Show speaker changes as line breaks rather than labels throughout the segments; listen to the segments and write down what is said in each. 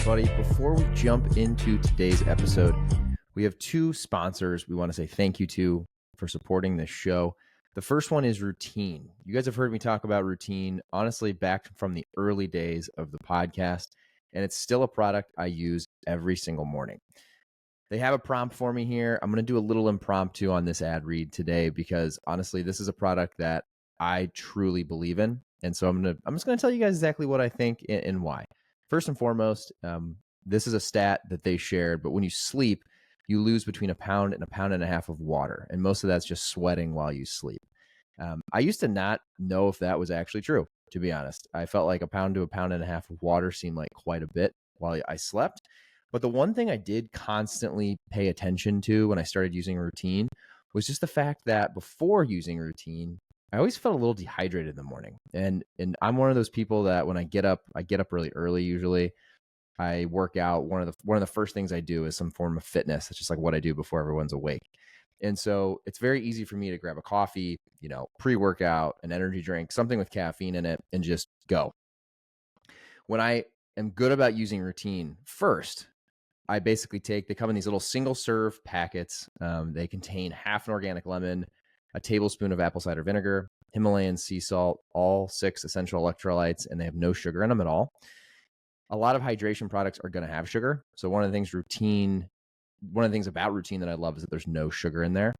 everybody. Before we jump into today's episode, we have two sponsors we want to say thank you to for supporting this show. The first one is Routine. You guys have heard me talk about Routine, honestly, back from the early days of the podcast, and it's still a product I use every single morning. They have a prompt for me here. I'm going to do a little impromptu on this ad read today because honestly, this is a product that I truly believe in. And so I'm just going to tell you guys exactly what I think and why. First and foremost, this is a stat that they shared, but when you sleep, you lose between a pound and a half of water. And most of that's just sweating while you sleep. I used to not know if that was actually true, to be honest. I felt like a pound to a pound and a half of water seemed like quite a bit while I slept. But the one thing I did constantly pay attention to when I started using Routine was just the fact that before using Routine, I always felt a little dehydrated in the morning. And I'm one of those people that when I get up really early usually. I work out. One of the first things I do is some form of fitness. It's just like what I do before everyone's awake. And so it's very easy for me to grab a coffee, pre-workout, an energy drink, something with caffeine in it, and just go. When I am good about using Routine, first, I basically they come in these little single serve packets. They contain half an organic lemon, a tablespoon of apple cider vinegar, Himalayan sea salt, all 6 essential electrolytes, and they have no sugar in them at all. A lot of hydration products are going to have sugar. So one of the things about Routine that I love is that there's no sugar in there.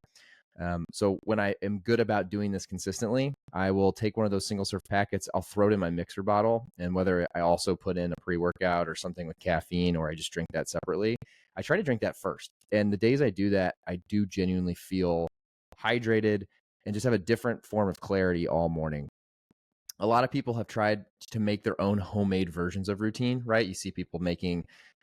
So when I am good about doing this consistently, I will take one of those single serve packets, I'll throw it in my mixer bottle, and whether I also put in a pre-workout or something with caffeine or I just drink that separately, I try to drink that first. And the days I do that, I do genuinely feel hydrated and just have a different form of clarity all morning. A lot of people have tried to make their own homemade versions of Routine, right? You see people they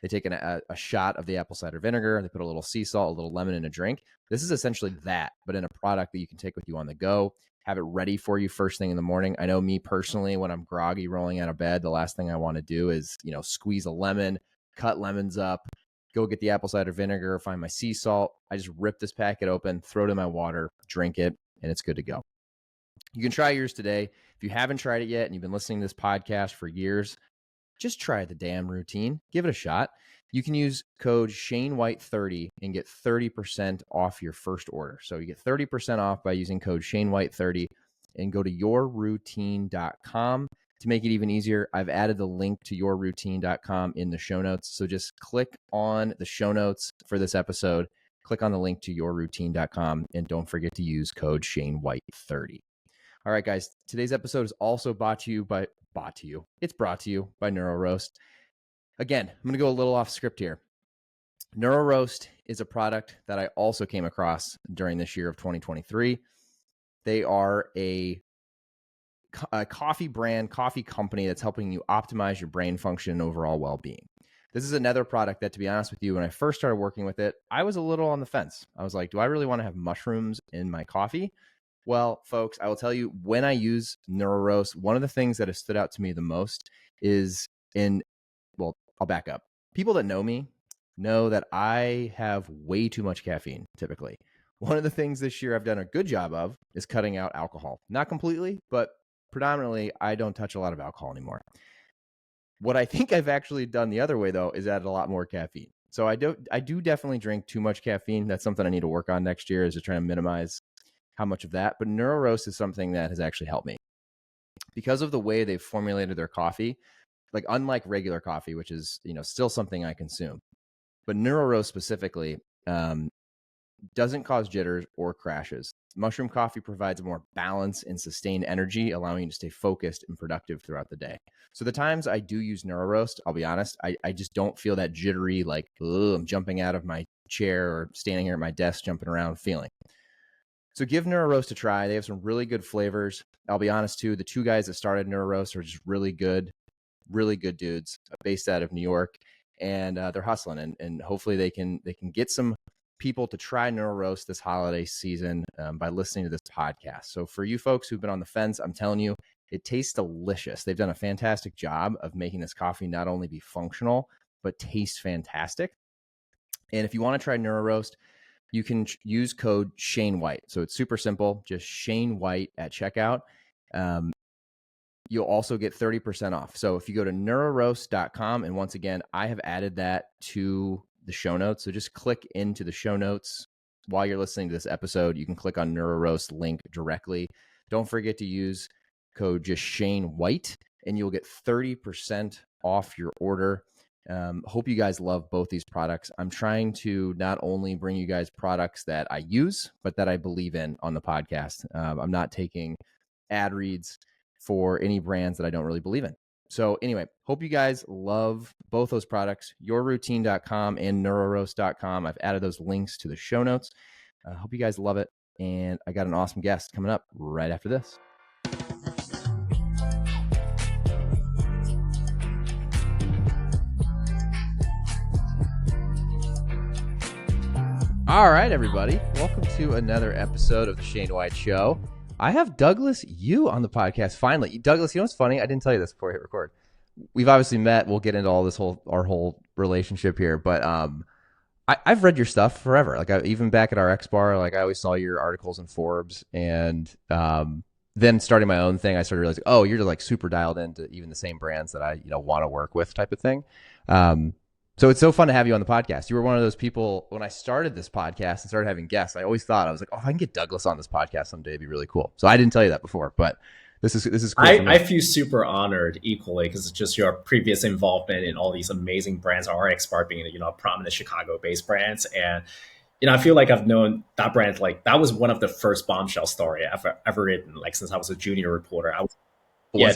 take a shot of the apple cider vinegar, they put a little sea salt, a little lemon in a drink. This is essentially that, but in a product that you can take with you on the go, have it ready for you first thing in the morning. I know me personally, when I'm groggy rolling out of bed, the last thing I want to do is, squeeze a lemon, cut lemons up, go get the apple cider vinegar, find my sea salt. I just rip this packet open, throw it in my water, drink it, and it's good to go. You can try yours today. If you haven't tried it yet and you've been listening to this podcast for years, just try the damn Routine. Give it a shot. You can use code ShaneWhite30 and get 30% off your first order. So you get 30% off by using code ShaneWhite30 and go to yourroutine.com. To make it even easier, I've added the link to yourroutine.com in the show notes. So just click on the show notes for this episode, click on the link to yourroutine.com, and don't forget to use code ShaneWhite30. All right, guys, today's episode is also brought to you by NeuroRoast. Again, I'm going to go a little off script here. NeuroRoast is a product that I also came across during this year of 2023. They are a coffee company that's helping you optimize your brain function and overall well-being. This is another product that, to be honest with you, when I first started working with it, I was a little on the fence. I was like, do I really want to have mushrooms in my coffee? Well, folks, I will tell you, when I use NeuroRoast, one of the things that has stood out to me the most is I'll back up. People that know me know that I have way too much caffeine, typically. One of the things this year I've done a good job of is cutting out alcohol. Not completely, but predominantly, I don't touch a lot of alcohol anymore. What I think I've actually done the other way, though, is add a lot more caffeine. So I do definitely drink too much caffeine. That's something I need to work on next year, is to try to minimize how much of that. But NeuroRoast is something that has actually helped me because of the way they've formulated their coffee. Like, unlike regular coffee, which is, still something I consume, but NeuroRoast specifically doesn't cause jitters or crashes. Mushroom coffee provides more balance and sustained energy, allowing you to stay focused and productive throughout the day. So the times I do use NeuroRoast, I'll be honest, I just don't feel that jittery, like, I'm jumping out of my chair or standing here at my desk jumping around feeling. So give NeuroRoast a try. They have some really good flavors. I'll be honest too, the two guys that started NeuroRoast are just really good dudes based out of New York, and they're hustling, and hopefully they can get some people to try NeuroRoast this holiday season by listening to this podcast. So for you folks who've been on the fence, I'm telling you, it tastes delicious. They've done a fantastic job of making this coffee not only be functional, but taste fantastic. And if you want to try NeuroRoast, you can use code ShaneWhite. So it's super simple, just ShaneWhite at checkout. you'll also get 30% off. So if you go to neuroroast.com, and once again, I have added that to the show notes. So just click into the show notes while you're listening to this episode. You can click on NeuroRoast link directly. Don't forget to use code just Shane White, and you'll get 30% off your order. Hope you guys love both these products. I'm trying to not only bring you guys products that I use, but that I believe in on the podcast. I'm not taking ad reads for any brands that I don't really believe in. So anyway, hope you guys love both those products, yourroutine.com and neuroroast.com. I've added those links to the show notes. I hope you guys love it. And I got an awesome guest coming up right after this. All right, everybody. Welcome to another episode of the Shane White Show. I have Douglas Yu on the podcast finally. Douglas, you know what's funny? I didn't tell you this before I hit record. We've obviously met. We'll get into all this our whole relationship here, but I've read your stuff forever. Like even back at our X Bar, like I always saw your articles in Forbes, and then starting my own thing, I started realizing, oh, you're like super dialed into even the same brands that I want to work with, type of thing. So it's so fun to have you on the podcast. You were one of those people when I started this podcast and started having guests. I always thought, I was like, oh, if I can get Douglas on this podcast someday, it'd be really cool. So I didn't tell you that before, but this is cool.
I feel super honored equally because it's just your previous involvement in all these amazing brands, RX-Bar being prominent Chicago-based brands, and I feel like I've known that brand, like that was one of the first bombshell story I've ever written, like since I was a junior reporter. I was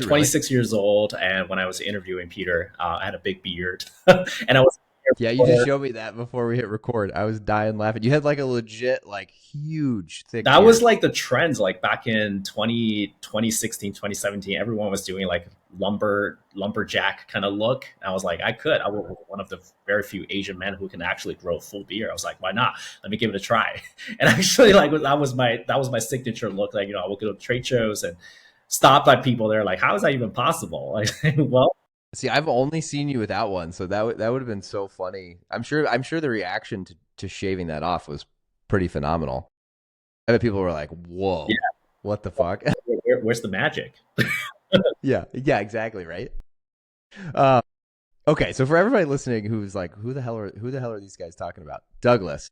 26 years old, and when I was interviewing Peter, I had a big beard, and I was.
Yeah, you just showed me that before we hit record. I was dying laughing. You had like a legit, like huge, thick
That
beard.
was like the trends, like back in 2016, 2017, everyone was doing like lumberjack kind of look. I was like, I was one of the very few Asian men who can actually grow a full beard. I was like, why not? Let me give it a try. And actually, like that was my signature look. Like, I would go to trade shows and stop by people. They're like, how is that even possible? Like, well,
see, I've only seen you without one, so that would have been so funny. I'm sure the reaction to shaving that off was pretty phenomenal. I bet people were like, "Whoa, yeah. What the fuck?
Where's the magic?"
yeah, exactly, right. Okay, so for everybody listening who's like, who the hell are these guys talking about? Douglas,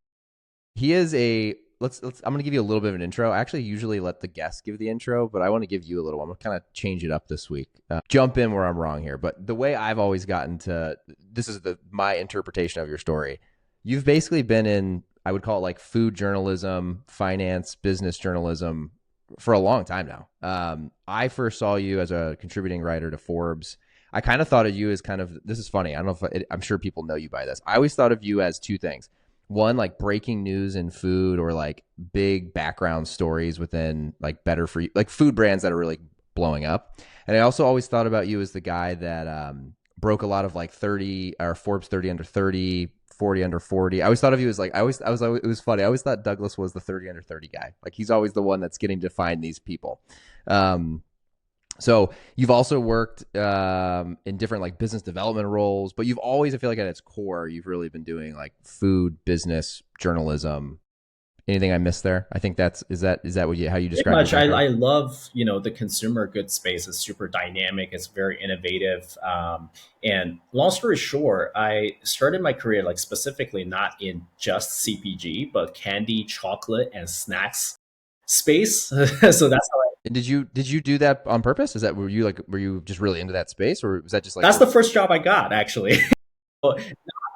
he is a let's. I'm going to give you a little bit of an intro. I actually usually let the guests give the intro, but I want to give you a little one. I'm going to kind of change it up this week. Jump in where I'm wrong here, but the way I've always gotten to this is my interpretation of your story. You've basically been in, I would call it like food journalism, finance, business journalism for a long time now. I first saw you as a contributing writer to Forbes. I kind of thought of you as kind of, this is funny. I don't know if I'm sure people know you by this. I always thought of you as two things. One, like breaking news in food, or like big background stories within like better for you, like food brands that are really blowing up. And I also always thought about you as the guy that broke a lot of like 30 or Forbes 30 under 30, 40 under 40. I always thought of you as like, it was funny. I always thought Douglas was the 30 under 30 guy. Like he's always the one that's getting to find these people. So you've also worked in different like business development roles, but you've always, I feel like at its core, you've really been doing like food, business, journalism. Anything I missed there? I think is that how you describe it?
I love, the consumer goods space is super dynamic. It's very innovative. And long story short, I started my career like specifically not in just CPG, but candy, chocolate, and snacks space. So that's how
And did you do that on purpose? Were you just really into that space, or was that just like
that's the first job I got actually?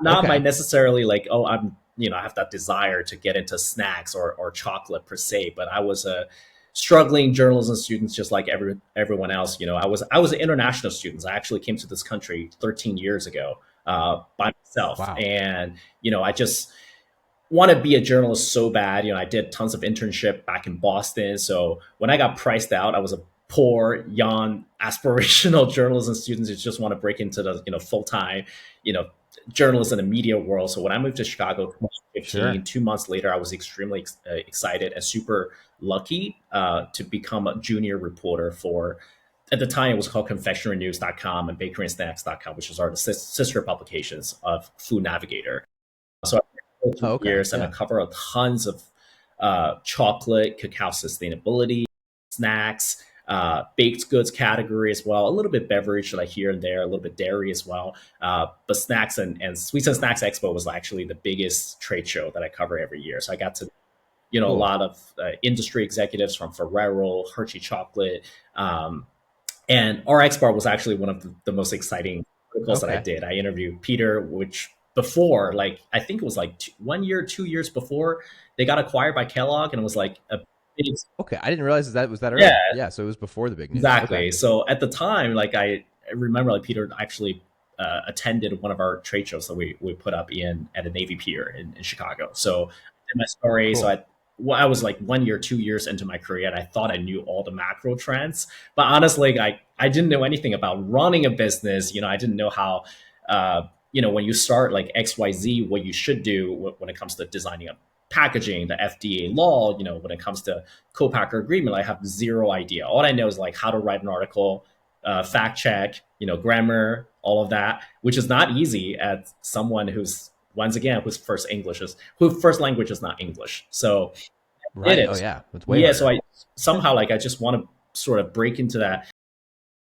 Not by necessarily like, oh, I have that desire to get into snacks or chocolate per se, but I was a struggling journalism student just like everyone else. I was an international student. I actually came to this country 13 years ago by myself.
Wow.
And I just want to be a journalist so bad. I did tons of internship back in Boston. So when I got priced out, I was a poor, young, aspirational journalism student who just want to break into the full-time, journalism and media world. So when I moved to Chicago in 2015, 2 months later, I was extremely excited and super lucky to become a junior reporter for, at the time, it was called confectionerynews.com and bakeryandsnacks.com, which is our sister publications of Food Navigator. So I years and I cover tons of chocolate, cacao sustainability, snacks, baked goods category as well, a little bit beverage like here and there, a little bit dairy as well. But snacks and Sweets and Snacks Expo was actually the biggest trade show that I cover every year. So I got to a
Cool.
lot of industry executives from Ferrero, Hershey Chocolate, um, and our X Bar was actually one of the most exciting articles that I
Okay.
did. I interviewed Peter, which before, like, I think it was like 1 year, 2 years before they got acquired by Kellogg, and it was like a big,
Okay. I didn't realize that was that
yeah,
early. Yeah. So it was before the big news. Okay.
exactly. So at the time, like, I remember like Peter actually attended one of our trade shows that we put up in at a Navy Pier in Chicago. So I did my story. So
Cool.
I was like 1 year, 2 years into my career, and I thought I knew all the macro trends. But honestly, I didn't know anything about running a business. I didn't know how, when you start like XYZ, what you should do when it comes to designing a packaging, the FDA law, when it comes to co-packer agreement, I have zero idea. All I know is like how to write an article, fact check, grammar, all of that, which is not easy as someone who's once again whose first language is not English. So it
Right. Oh
is,
yeah. It's way
yeah. So
harder.
I somehow like I just want to sort of break into that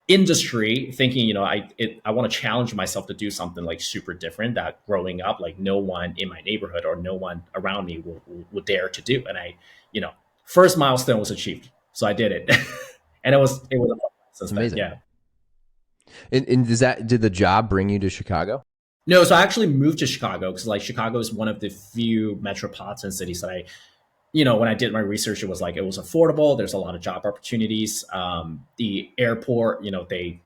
industry thinking I want to challenge myself to do something like super different that growing up like no one in my neighborhood or no one around me will dare to do. And I you know first milestone was achieved, so I did it. And it was a fun since then,
Amazing.
yeah.
And did the job bring you to Chicago?
No, so I actually moved to Chicago because like Chicago is one of the few metropolitan cities that when I did my research, it was like it was affordable, there's a lot of job opportunities. The airport, they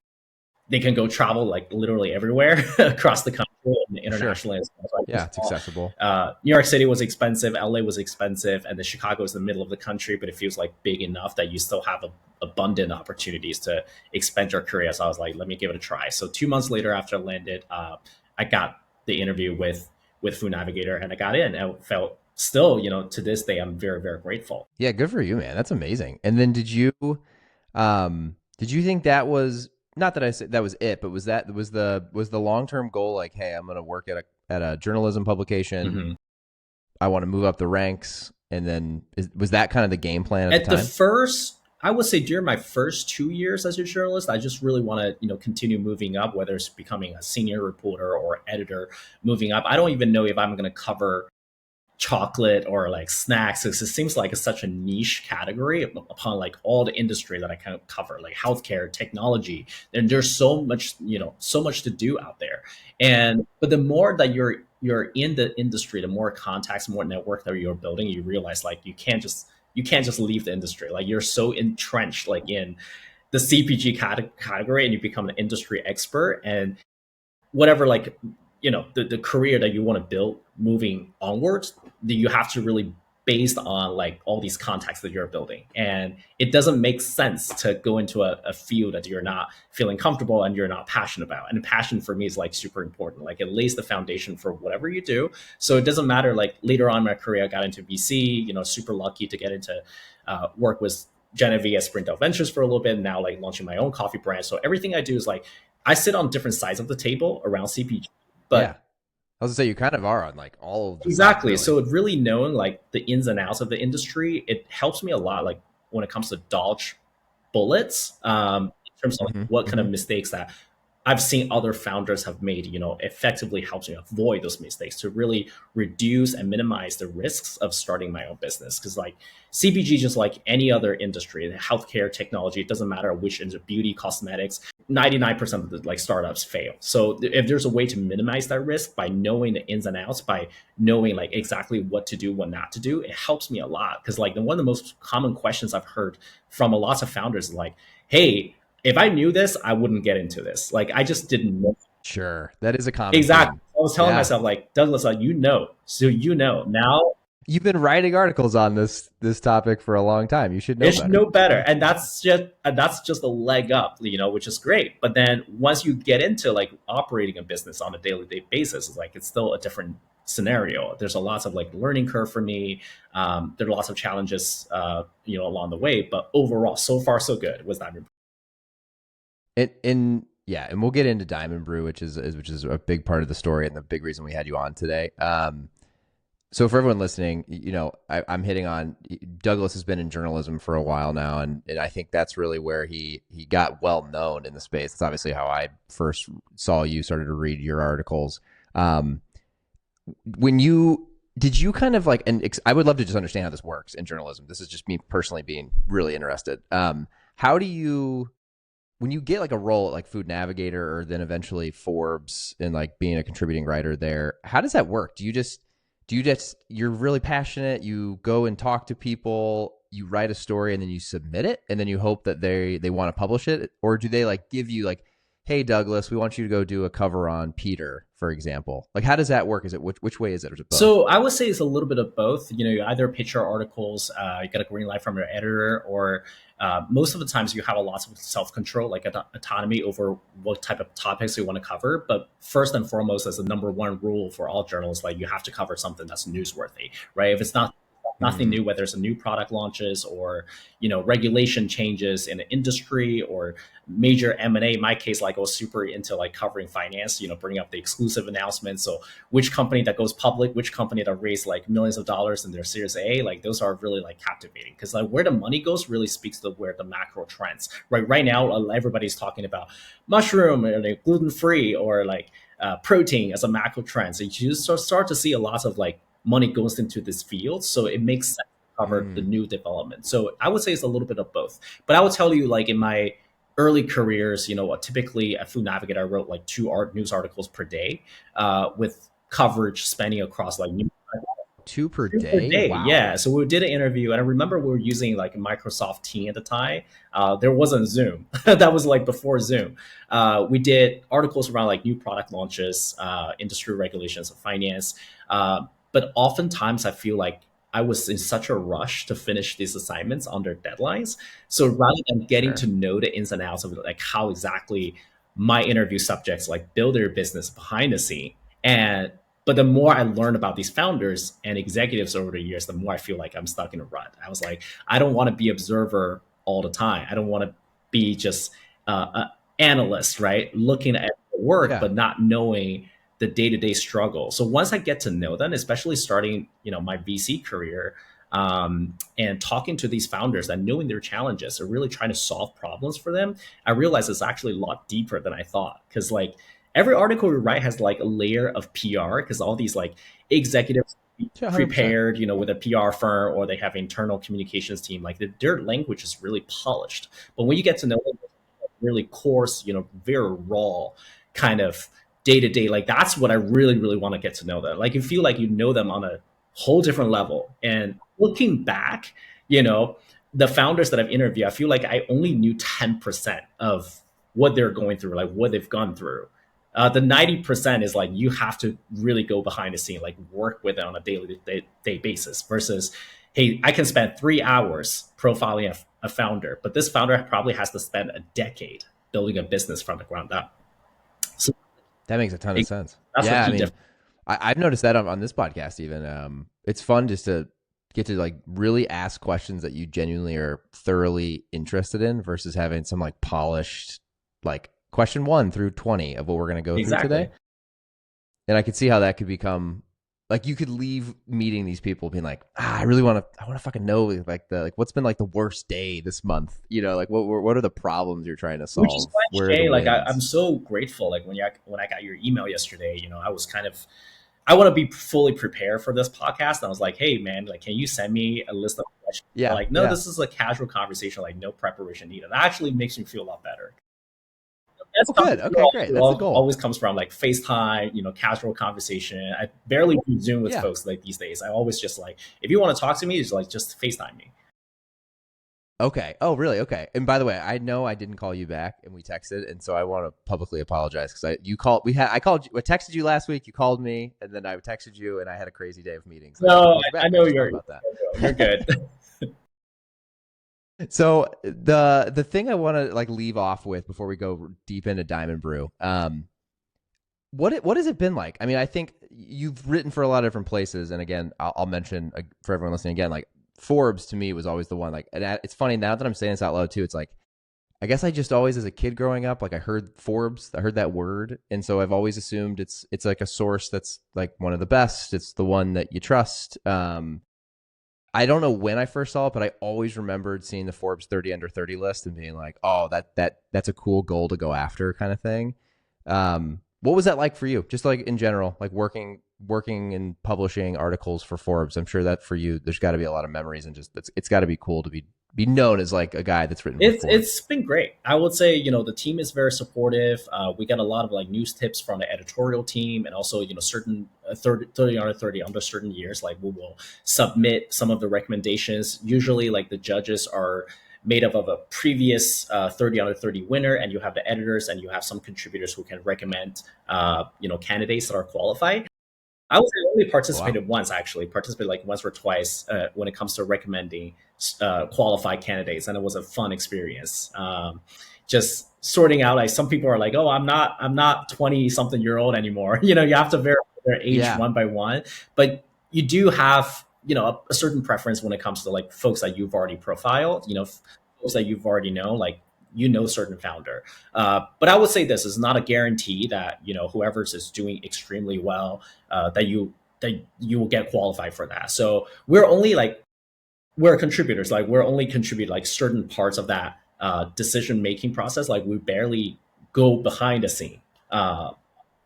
can go travel like literally everywhere across the country and
Sure.
internationally as well. So I
Yeah.
just
It's
thought,
accessible.
New York City was expensive, LA was expensive, and then Chicago is the middle of the country, but it feels like big enough that you still have abundant opportunities to expand your career. So I was like, let me give it a try. So 2 months later, after I landed, I got the interview with Food Navigator, and I got in. And I felt still, to this day, I'm very, very grateful.
Yeah. Good for you, man. That's amazing. And then did you think that was not that I said that was it, but was the long term goal like, hey, I'm going to work at a journalism publication.
Mhm.
I want to move up the ranks, and then was that kind of the game plan at the
At the
time?
first, I would say during my first 2 years as a journalist, I just really want to, continue moving up, whether it's becoming a senior reporter or editor, moving up. I don't even know if I'm going to cover chocolate or like snacks, because it seems like it's such a niche category upon like all the industry that I kind of cover, like healthcare, technology. And there's so much to do out there. And but the more that you're in the industry, the more contacts, more network that you're building, you realize like you can't just leave the industry. Like you're so entrenched like in the CPG category, and you become an industry expert. And whatever like the career that you want to build moving onwards, that you have to really based on like all these contacts that you're building. And it doesn't make sense to go into a field that you're not feeling comfortable and you're not passionate about. And passion for me is like super important. Like it lays the foundation for whatever you do. So it doesn't matter, like later on in my career I got into VC, super lucky to get into work with Genevieve at Springdale Ventures for a little bit, and now like launching my own coffee brand. So everything I do is like I sit on different sides of the table around CPG,
Yeah.
but
I was gonna say you kind of are on like all of the sides,
exactly.
really.
So really knowing like the ins and outs of the industry, it helps me a lot. Like when it comes to dodge bullets, in terms of like
Hmm.
what kind of
Hmm.
mistakes that I've seen other founders have made, effectively helps me avoid those mistakes to really reduce and minimize the risks of starting my own business. Because like CPG, just like any other industry, healthcare, technology, it doesn't matter which industry, beauty, cosmetics, 99% of the like startups fail. So if there's a way to minimize that risk by knowing the ins and outs, by knowing like exactly what to do, what not to do, it helps me a lot. Because like one of the most common questions I've heard from a lot of founders is like, hey, if I knew this, I wouldn't get into this. Like I just didn't know.
Sure, that is a common
Exactly.
theme.
I was telling
Yeah,
myself, like, Douglas, like, so now
you've been writing articles on this topic for a long time. You should know
it should
better.
know better. And that's just a leg up, which is great. But then once you get into like operating a business on a daily day basis, it's still a different scenario. There's a lots of like learning curve for me. There are lots of challenges, along the way. But overall, so far so good with that.
And yeah, and we'll get into Diamond Brew, which is a big part of the story and the big reason we had you on today. So for everyone listening, I'm hitting on Douglas has been in journalism for a while now, and I think that's really where he got well known in the space. That's obviously how I first saw you, started to read your articles. Um, when you did you kind of like, and I would love to just understand how this works in journalism. This is just me personally being really interested. How do you when you get like a role at like Food Navigator or then eventually Forbes and like being a contributing writer there, how does that work? Do you just you're really passionate, you go and talk to people, you write a story and then you submit it and then you hope that they want to publish it? Or do they like give you like, hey Douglas, we want you to go do a cover on Peter, for example? Like how does that work? Is it which way is it? Or is it both?
So I would say it's a little bit of both. You either pitch your articles, you get a green light from your editor, or most of the times you have a lot of self-control, like autonomy over what type of topics you want to cover. But first and foremost, as the number one rule for all journalists, like you have to cover something that's newsworthy, right? If it's not nothing
Mm,
new, whether it's a new product launches or regulation changes in the industry or major M&A. In my case, like I was super into like covering finance, bringing up the exclusive announcements. So which company that goes public, which company that raised like millions of dollars in their Series A, like those are really like captivating because like where the money goes really speaks to where the macro trends. Right now, everybody's talking about mushroom or like gluten free or like protein as a macro trend. So you start to see a lot of like money goes into this field. So it makes sense to cover the
mm,
new development. So I would say it's a little bit of both. But I would tell you, like in my early careers, typically at Food Navigator, I wrote like news articles per day with coverage spanning across like news
two per
per
day?
day.
Wow.
Yeah. So we did an interview, and I remember we were using like Microsoft Team at the time. There wasn't Zoom. That was like before Zoom. We did articles around like new product launches, industry regulations, finance. But oftentimes, I feel like I was in such a rush to finish these assignments under deadlines. So rather than getting to
Sure.
know the ins and outs of like how exactly my interview subjects like build their business behind the scene, and but the more I learned about these founders and executives over the years, the more I feel like I'm stuck in a rut. I was like, I don't want to be observer all the time. I don't want to be just an analyst, right? Looking at the work,
Yeah.
but not knowing the day-to-day struggle. So once I get to know them, especially starting, my VC career, and talking to these founders and knowing their challenges and really trying to solve problems for them, I realized it's actually a lot deeper than I thought. Because like every article we write has like a layer of PR because all these like executives
Yeah, 100%.
prepared, with a PR firm or they have internal communications team. Like their language is really polished. But when you get to know them, really coarse, very raw kind of day to day. Like that's what I really, really want to get to know them. Like you feel like you know them on a whole different level. And looking back, the founders that I've interviewed, I feel like I only knew 10% of what they're going through, like what they've gone through. The 90% is like you have to really go behind the scene, like work with it on a daily day basis versus, hey, I can spend 3 hours profiling a founder, but this founder probably has to spend a decade building a business from the ground up. So
That makes a ton of
it,
sense.
that's the
Yeah, I
key
mean,
difference.
I've noticed that on this podcast even. It's fun just to get to like really ask questions that you genuinely are thoroughly interested in versus having some like polished like question 1 through 20 of what we're going to go through today.
Exactly.
And I could see how that could become like you could leave meeting these people being like, I want to fucking know like what's been like the worst day this month, like what are the problems you're trying to
Which is
solve?
why,
Where are the
Shay, like I'm
wins?
so grateful. Like when I got your email yesterday, I was kind of I want to be fully prepared for this podcast. And I was like, hey man, like can you send me a list of questions?
Yeah,
Like, no,
yeah.
this is a casual conversation, like no preparation needed. That actually makes me feel a lot better. That
Oh,
stuff
good. Okay, great. That's the goal.
always comes from like FaceTime, casual conversation. I barely do Zoom with
Yeah.
folks like these days. I always just like, if you want to talk to me, just FaceTime me.
Okay. Oh, really? Okay. And by the way, I know I didn't call you back, and we texted, and so I want to publicly apologize because I called you, I texted you last week. You called me, and then I texted you, and I had a crazy day of meetings. And I should have
No,
called you
I
back. I
know
just thought about that.
you're good.
So the thing I want to like leave off with before we go deep into Diamond Brew, what has it been like? I mean, I think you've written for a lot of different places, and again, I'll mention for everyone listening again, like Forbes to me was always the one. Like, and it's funny now that I'm saying this out loud too. It's like I guess I just always, as a kid growing up, like I heard Forbes, I heard that word, and so I've always assumed it's like a source that's like one of the best. It's the one that you trust. I don't know when I first saw it, but I always remembered seeing the Forbes 30 under 30 list and being like, "Oh, that's a cool goal to go after," kind of thing. What was that like for you? Just like in general, like working and publishing articles for Forbes. I'm sure that for you, there's got to be a lot of memories, and just it's got to be cool to be known as like a guy that's written for Forbes.
It's been great. I would say, the team is very supportive. We get a lot of like news tips from the editorial team, and also, certain 30 under 30 under certain years, like we will submit some of the recommendations. Usually like the judges are made up of a previous 30 under 30 winner, and you have the editors and you have some contributors who can recommend candidates that are qualified. I would say I only
Oh, wow.
participated once, actually. Participated like once or twice when it comes to recommending qualified candidates, and it was a fun experience. Just sorting out, like some people are like, "Oh, I'm not 20 something year old anymore." You have to verify their age
Yeah.
one by one, but you do have a certain preference when it comes to like folks that you've already profiled. Folks that you've already know, like certain founder. But I would say this is not a guarantee that whoever's is doing extremely well that you will get qualified for that. So we're contributors. Like we're only contribute like certain parts of that decision making process. Like we barely go behind the scene in our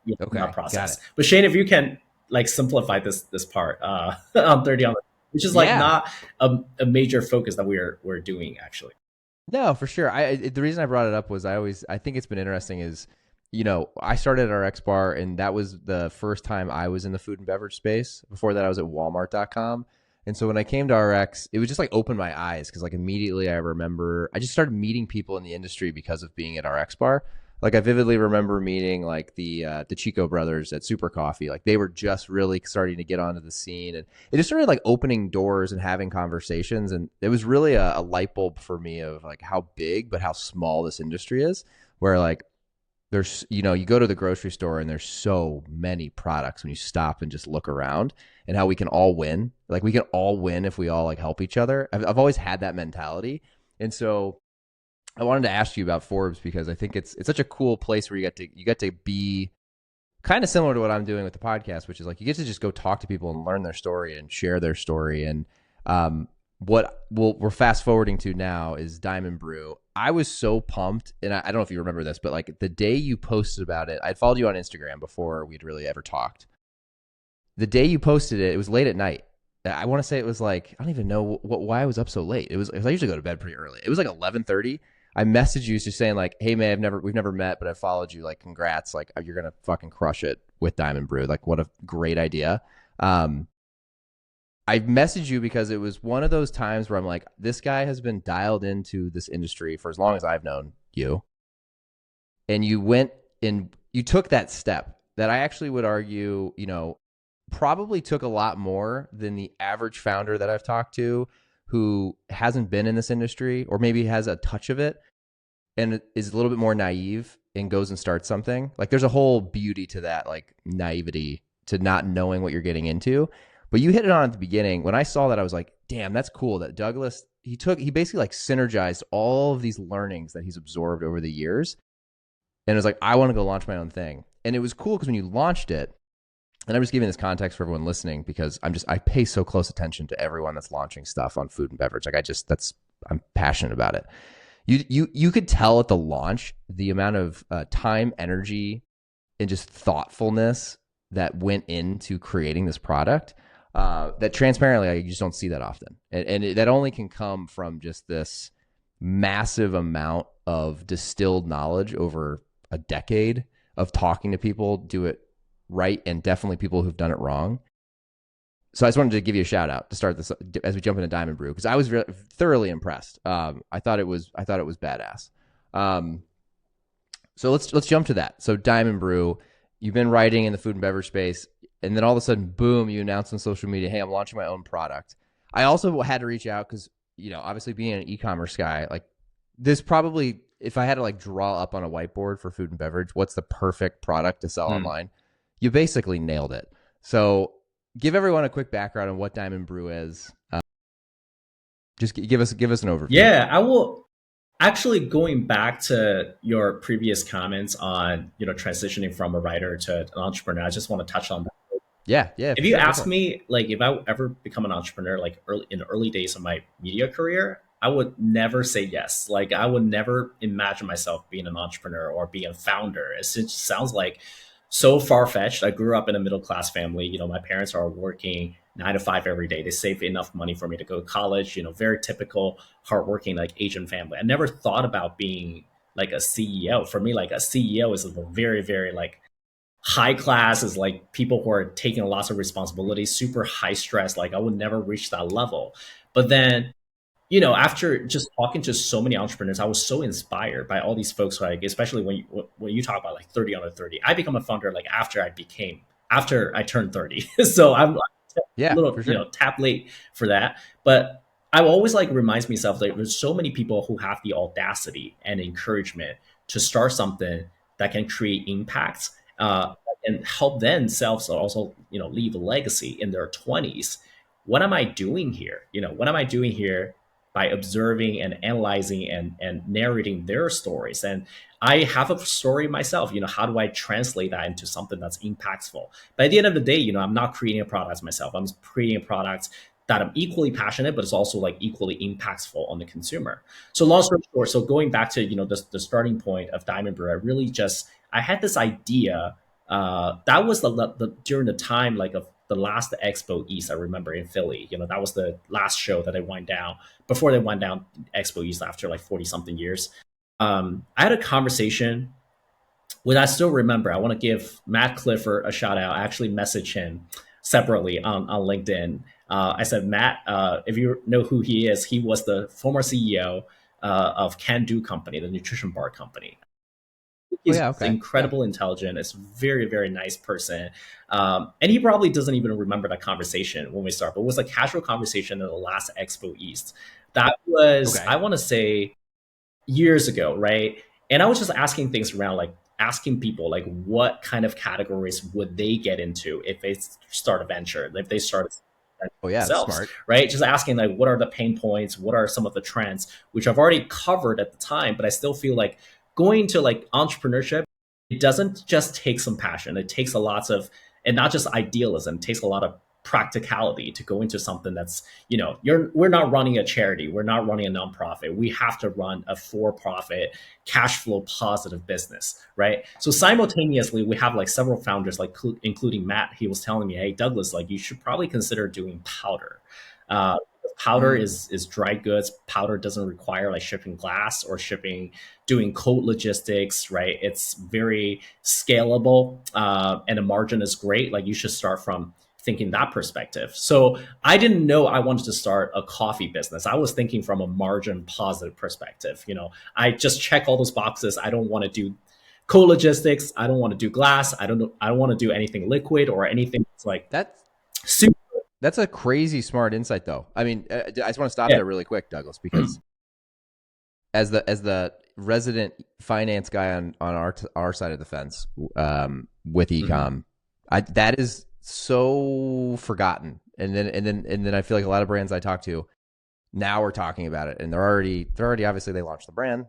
Okay. Got
process.
it.
But Shane, if you can like simplify this part on 30 on, which is like
Yeah.
not a major focus that we're doing actually.
No, for sure. The reason I brought it up was I think it's been interesting is, I started at our X bar and that was the first time I was in the food and beverage space. Before that I was at walmart.com. And so when I came to RX, it was just like opened my eyes because like immediately I remember I just started meeting people in the industry because of being at our X bar. Like I vividly remember meeting like the Chico brothers at Super Coffee. Like they were just really starting to get onto the scene, and it just started like opening doors and having conversations. And it was really a light bulb for me of like how big but how small this industry is. Where like there's you go to the grocery store and there's so many products when you stop and just look around, and how we can all win. Like we can all win if we all like help each other. I've always had that mentality, and so I wanted to ask you about Forbes because I think it's such a cool place where you get to be kind of similar to what I'm doing with the podcast, which is like you get to just go talk to people and learn their story and share their story. And what we're fast forwarding to now is Diamond Brew. I was so pumped, and I don't know if you remember this, but like the day you posted about it, I'd followed you on Instagram before we'd really ever talked. The day you posted it, it was late at night. I want to say it was like I don't even know why I was up so late. It was I usually go to bed pretty early. It was like 11:30. I messaged you just saying like, "Hey man, we've never met, but I followed you. Like, congrats! Like, you're gonna fucking crush it with Diamond Brew. Like, what a great idea." Um, I messaged you because it was one of those times where I'm like, this guy has been dialed into this industry for as long as I've known you, and you went and you took that step that I actually would argue, probably took a lot more than the average founder that I've talked to who hasn't been in this industry or maybe has a touch of it and is a little bit more naive and goes and starts something. Like there's a whole beauty to that, like naivety to not knowing what you're getting into. But you hit it on at the beginning. When I saw that, I was like, damn, that's cool that Douglas, he basically like synergized all of these learnings that he's absorbed over the years. And it was like, I want to go launch my own thing. And it was cool because when you launched it, and I'm just giving this context for everyone listening because I pay so close attention to everyone that's launching stuff on food and beverage. Like I'm passionate about it. You could tell at the launch the amount of time, energy, and just thoughtfulness that went into creating this product. That transparently, you just don't see that often, and that only can come from just this massive amount of distilled knowledge over a decade of talking to people, do it right, and definitely people who've done it wrong. So I just wanted to give you a shout out to start this as we jump into Diamond Brew because I was thoroughly impressed. I thought it was badass. So let's jump to that. So Diamond Brew, you've been writing in the food and beverage space, and then all of a sudden, boom, you announce on social media, "Hey, I'm launching my own product." I also had to reach out because obviously being an e-commerce guy, like this probably if I had to like draw up on a whiteboard for food and beverage, what's the perfect product to sell
Hmm.
online? You basically nailed it. So give everyone a quick background on what Diamond Brew is. Just give us an overview.
Yeah, I will. Actually, going back to your previous comments on, transitioning from a writer to an entrepreneur, I just want to touch on that.
Yeah, yeah,
If
for
you
sure. Go
ask
for it.
me, like, if I ever become an entrepreneur, like early in the early days of my media career, I would never say yes. Like, I would never imagine myself being an entrepreneur or being a founder. It just sounds like so far fetched. I grew up in a middle class family. My parents are working 9 to 5 every day. They save enough money for me to go to college. Very typical, hardworking, like Asian family. I never thought about being like a CEO. For me, like a CEO is a very, very like high class, is like people who are taking lots of responsibilities, super high stress. Like I would never reach that level. But then, after just talking to so many entrepreneurs, I was so inspired by all these folks. Like, especially when you talk about like 30 under 30, I become a founder like after I turned 30. So I'm a
Yeah,
little,
for sure.
tap late for that. But I always like reminds myself that there's so many people who have the audacity and encouragement to start something that can create impact, and help themselves also, leave a legacy in their 20s. What am I doing here? What am I doing here by observing and analyzing and narrating their stories? And I have a story myself. How do I translate that into something that's impactful? But at the end of the day, I'm not creating a product myself. I'm creating a product that I'm equally passionate, but it's also like equally impactful on the consumer. So long story short, so going back to, the starting point of Diamond Brew, I had this idea. That was during the time like of the last Expo East. I remember in Philly. That was the last show that they wind down before they wind down Expo East after like 40 something years. I had a conversation with, I still remember. I want to give Matt Clifford a shout out. I actually messaged him separately on LinkedIn. I said, Matt, if you know who he is, he was the former CEO of Can Do Company, the nutrition bar company.
Oh
He's
yeah,
just
okay. Yeah.
incredible intelligent. It's very, very nice person. And he probably doesn't even remember that conversation when we start, but it was a casual conversation in the last Expo East. That was,
Okay.
I want to say, years ago, right? And I was just asking things around, like asking people like what kind of categories would they get into if they start a venture, if they start
Oh yeah, that's
themselves,
smart.
right? Just asking like what are the pain points, what are some of the trends, which I've already covered at the time, but I still feel like going to like entrepreneurship, it doesn't just take some passion. It takes a lot of, and not just idealism, it takes a lot of practicality to go into something that's, we're not running a charity, we're not running a nonprofit, we have to run a for-profit, cash flow positive business, right? So simultaneously we have like several founders, like including Matt. He was telling me, hey Douglas, like you should probably consider doing powder. Powder
Mm.
is dry goods. Powder doesn't require like shipping glass or shipping, doing cold logistics, right? It's very scalable, and the margin is great. Like you should start from thinking that perspective. So I didn't know I wanted to start a coffee business. I was thinking from a margin positive perspective. I just check all those boxes. I don't want to do cold logistics. I don't want to do glass. I don't want to do anything liquid or anything that's like
That's
super.
that's a crazy smart insight, though. I mean, I just want to stop
Yeah.
there really quick, Douglas, because as the resident finance guy on our side of the fence, with
Mhm.
ecom, that is so forgotten. And then I feel like a lot of brands I talk to now are talking about it, and they're already obviously they launched the brand,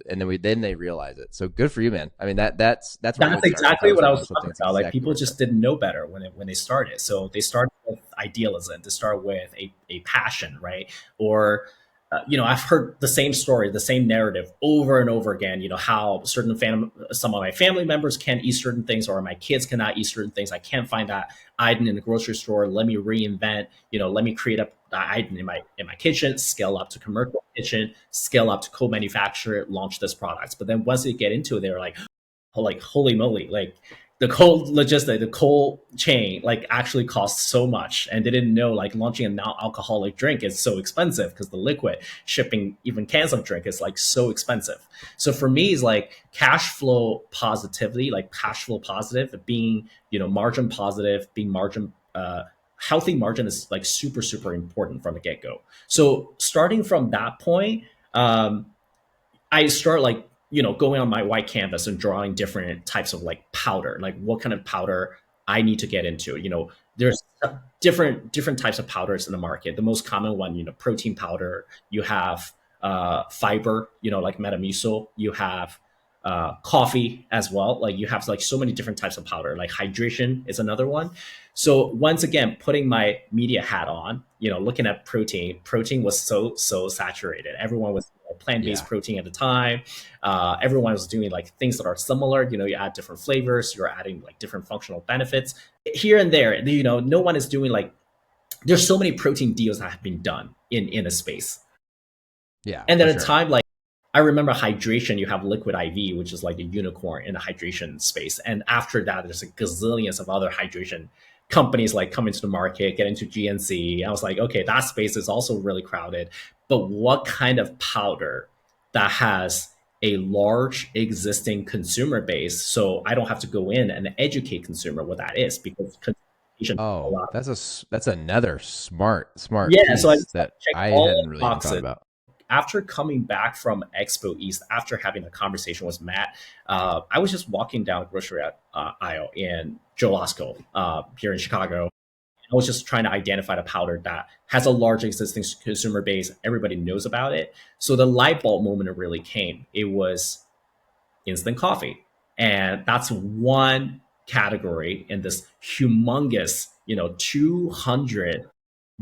and then they realize it. So good for you, man. I mean that's where I
That's
would start if I
exactly
was
what I
looking for
was
something.
talking
That's
about. Like
exactly
people
where to
just
start.
didn't know better when they started. So they started with idealism. They start with a passion, right? Or I've heard the same story, the same narrative over and over again. How some of my family members can't eat certain things, or my kids cannot eat certain things. I can't find that item in the grocery store. Let me reinvent. Let me create a that item in my kitchen, scale up to commercial kitchen, scale up to co-manufacture, launch this product. But then once they get into it, they're like holy moly, like the cold logistic, the cold chain like actually costs so much, and they didn't know like launching a non-alcoholic drink is so expensive because the liquid shipping even cans of drink is like so expensive. So for me it's like cash flow positivity, like cash flow positive, being margin positive, being margin healthy margin is like super super important from the get-go. So starting from that point, I start like going on my white canvas and drawing different types of like powder, like what kind of powder I need to get into. There's different types of powders in the market. The most common one, protein powder. You have fiber, like Metamucil. You have coffee as well. Like you have like so many different types of powder. Like hydration is another one. So once again, putting my media hat on, looking at protein, protein was so saturated. Everyone was plant-based
Yeah.
protein at the time. Everyone was doing like things that are similar. You add different flavors, you're adding like different functional benefits here and there. No one is doing like, there's so many protein deals that have been done in a space.
Yeah,
And then
for
at a
sure.
time like, I remember hydration, you have liquid IV, which is like a unicorn in the hydration space. And after that, there's a gazillions of other hydration companies like come into the market, get into GNC. I was like, okay, that space is also really crowded. But what kind of powder that has a large existing consumer base, so I don't have to go in and educate consumer what that is, because consumption a
Oh,
lot.
that's another smart
Yeah, so I
piece
just
that
checked
I
all
hadn't
the
really even thought
boxes.
about.
After coming back from Expo East, after having a conversation with Matt, I was just walking down the grocery aisle in Joe Lasco here in Chicago. I was just trying to identify the powder that has a large existing consumer base. Everybody knows about it. So the light bulb moment really came. It was instant coffee. And that's one category in this humongous, 200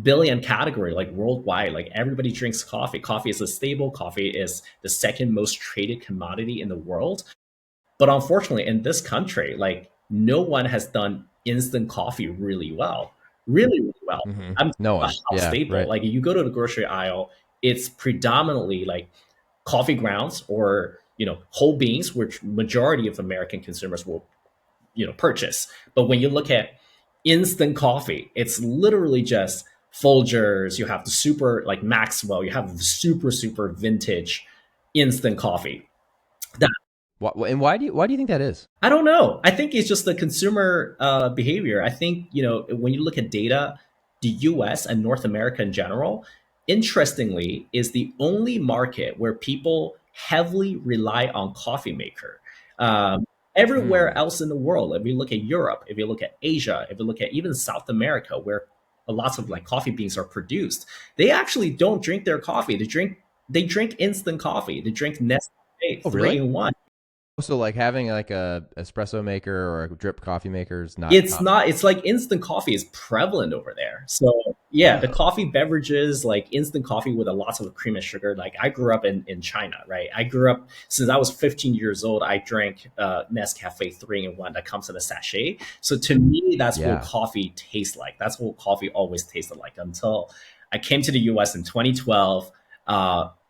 billion category, like worldwide. Like everybody drinks coffee. Coffee is a staple. Coffee is the second most traded commodity in the world. But unfortunately, in this country, like no one has done instant coffee really well, really, really well. I'm talking
No
about
one.
how
Yeah,
staple.
right.
Like you go to the grocery aisle, it's predominantly like coffee grounds or whole beans, which majority of American consumers will purchase. But when you look at instant coffee, it's literally just Folgers. You have the super like Maxwell. You have the super vintage instant coffee. That
And why do you think that is?
I don't know. I think it's just the consumer behavior. I think when you look at data, the U.S. and North America in general, interestingly, is the only market where people heavily rely on coffee maker. Everywhere
Hmm.
else in the world, if you look at Europe, if you look at Asia, if you look at even South America, where lots of like coffee beans are produced, they actually don't drink their coffee. They drink instant coffee. They drink Nescafe
Oh,
three
really?
in one.
So like having like a espresso maker or a drip coffee maker is not
It's
common.
not, it's like instant coffee is prevalent over there. So yeah, the
Oh.
coffee beverages, like instant coffee with a lots of cream and sugar. Like I grew up in China, right? I grew up since I was 15 years old. I drank Nescafe 3 in 1 that comes in a sachet. So to me, that's what
Yeah.
coffee tastes like. That's what coffee always tasted like until I came to the US in 2012.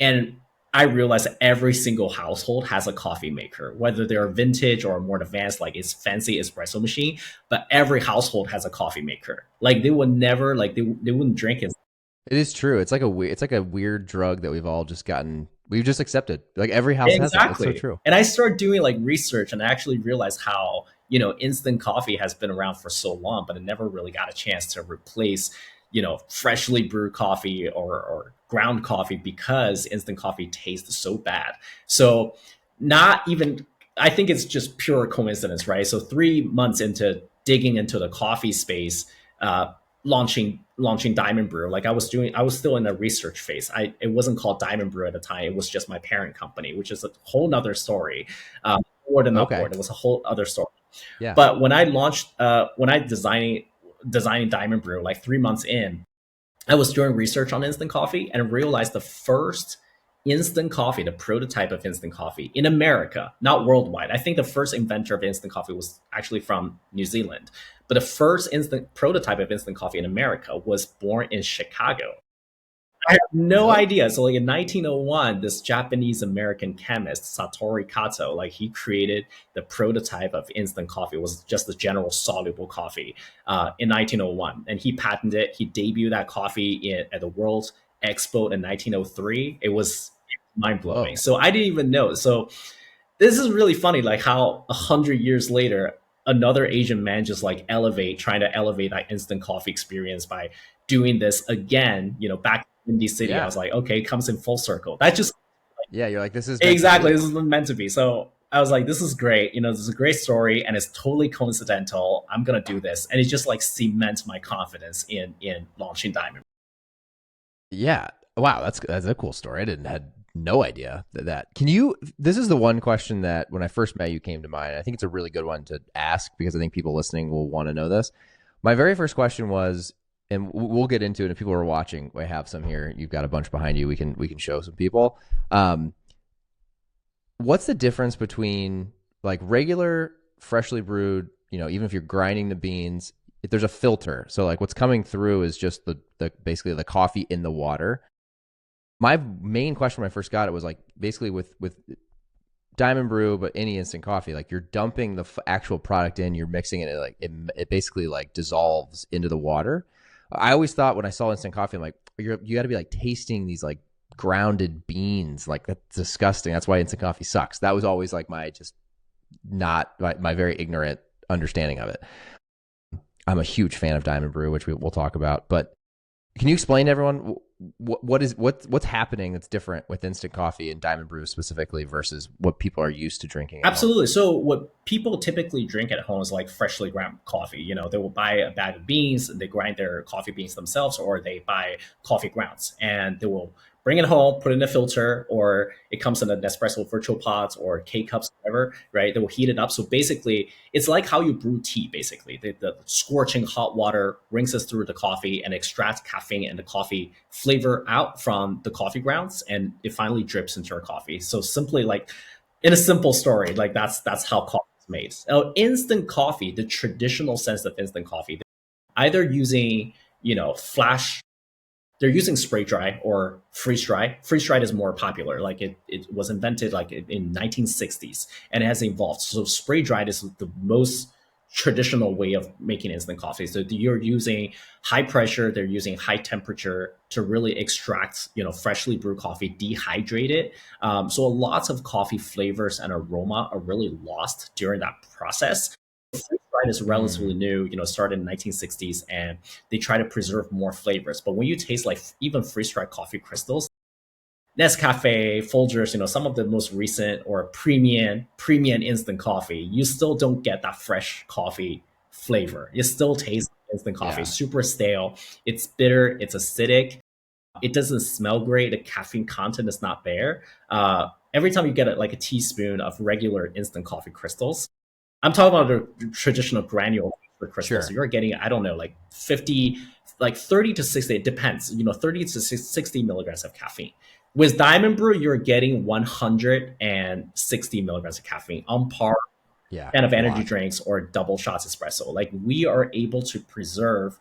And I realized that every single household has a coffee maker, whether they're vintage or more advanced, like it's fancy espresso machine. But every household has a coffee maker. Like they would never, like they wouldn't drink it.
It is true. It's like a weird drug that we've just accepted. Like every house has it. It's so
Exactly.
true.
And I started doing like research and I actually realized how, instant coffee has been around for so long, but it never really got a chance to replace, freshly brewed coffee or ground coffee because instant coffee tastes so bad. So, not even, I think it's just pure coincidence, right? So, 3 months into digging into the coffee space, uh, launching Diamond Brew. Like I was still in the research phase. It wasn't called Diamond Brew at the time. It was just my parent company, which is a whole nother story. Board and
Okay.
upboard. It was a whole other story.
Yeah.
But when I launched, when I designing Diamond Brew, like 3 months in, I was doing research on instant coffee and realized the first instant coffee, the prototype of instant coffee in America, not worldwide. I think the first inventor of instant coffee was actually from New Zealand, but the first instant prototype of instant coffee in America was born in Chicago. I have no
Really?
idea. So like in 1901, this Japanese American chemist Satoru Kato, like he created the prototype of instant coffee. It was just the general soluble coffee in 1901, and he patented it. He debuted that coffee at the World Expo in 1903. It was mind blowing.
Whoa.
So I didn't even know. So this is really funny, like how 100 years later, another Asian man just like trying to elevate that instant coffee experience by doing this again. Back in the city, I
Yeah.
was like, okay, it comes in full circle. That just
Yeah. You're like, this is meant to
exactly,
be.
this is meant to be. So I was like, this is great. This is a great story, and it's totally coincidental. I'm gonna do this, and it just like cements my confidence in launching Diamond.
Yeah. Wow, that's a cool story. I didn't had no idea that. Can you? This is the one question that when I first met you came to mind. I think it's a really good one to ask because I think people listening will want to know this. My very first question was, and we'll get into it. If people are watching, I have some here. You've got a bunch behind you. We can show some people. What's the difference between like regular freshly brewed? Even if you're grinding the beans, if there's a filter. So like what's coming through is just the basically the coffee in the water. My main question when I first got it was like basically with Diamond Brew, but any instant coffee, like you're dumping the actual product in, you're mixing it, like it basically like dissolves into the water. I always thought when I saw instant coffee, I'm like, you got to be like tasting these like grounded beans, like that's disgusting. That's why instant coffee sucks. That was always like my just not my very ignorant understanding of it. I'm a huge fan of Diamond Brew, which we'll talk about, but can you explain to everyone what's happening that's different with instant coffee and Diamond Brew specifically versus what people are used to drinking at home?
Absolutely. So what people typically drink at home is like freshly ground coffee. They will buy a bag of beans, they grind their coffee beans themselves, or they buy coffee grounds and they will bring it home, put it in a filter, or it comes in a Nespresso virtual pods or K cups, whatever, right? They will heat it up. So basically, it's like how you brew tea, basically. The scorching hot water rinses through the coffee and extracts caffeine and the coffee flavor out from the coffee grounds, and it finally drips into our coffee. So simply like in a simple story, like that's how coffee is made. Now, instant coffee, the traditional sense of instant coffee, either using, flash, they're using spray dry or freeze dry. Freeze dried is more popular. Like it was invented like in 1960s and it has evolved. So spray dried is the most traditional way of making instant coffee. So you're using high pressure, they're using high temperature to really extract, freshly brewed coffee, dehydrate it. So lots of coffee flavors and aroma are really lost during that process. Freeze dried is relatively
Mm.
new, started in the 1960s, and they try to preserve more flavors. But when you taste like even freeze dried coffee crystals, Nescafe, Folgers, some of the most recent or premium instant coffee, you still don't get that fresh coffee flavor. You still taste instant coffee,
Yeah.
super stale. It's bitter, it's acidic, it doesn't smell great. The caffeine content is not there. Every time you get like a teaspoon of regular instant coffee crystals, I'm talking about the traditional granule crystals. So
Sure.
you're getting, I don't know, like 50, like 30 to 60, it depends, 30 to 60 milligrams of caffeine. With Diamond Brew, you're getting 160 milligrams of caffeine on par
Yeah.
kind of
A
energy
lot.
drinks or double shots espresso. Like we are able to preserve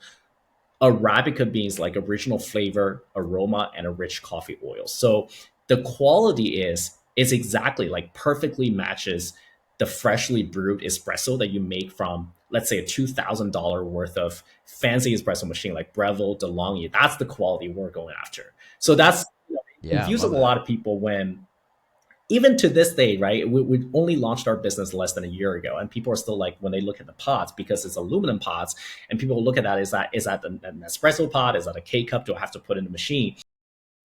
Arabica beans like original flavor, aroma, and a rich coffee oil. So the quality is exactly like perfectly matches the freshly brewed espresso that you make from, let's say, a $2,000 worth of fancy espresso machine like Breville, DeLonghi. That's the quality we're going after. So that's, it
Yeah.
confuses
Love
a
that.
lot of people when even to this day, right? We only launched our business less than a year ago, and people are still like, when they look at the pods, because it's aluminum pods, and people look at that, is that an espresso pod? Is that a K cup? Do I have to put in the machine?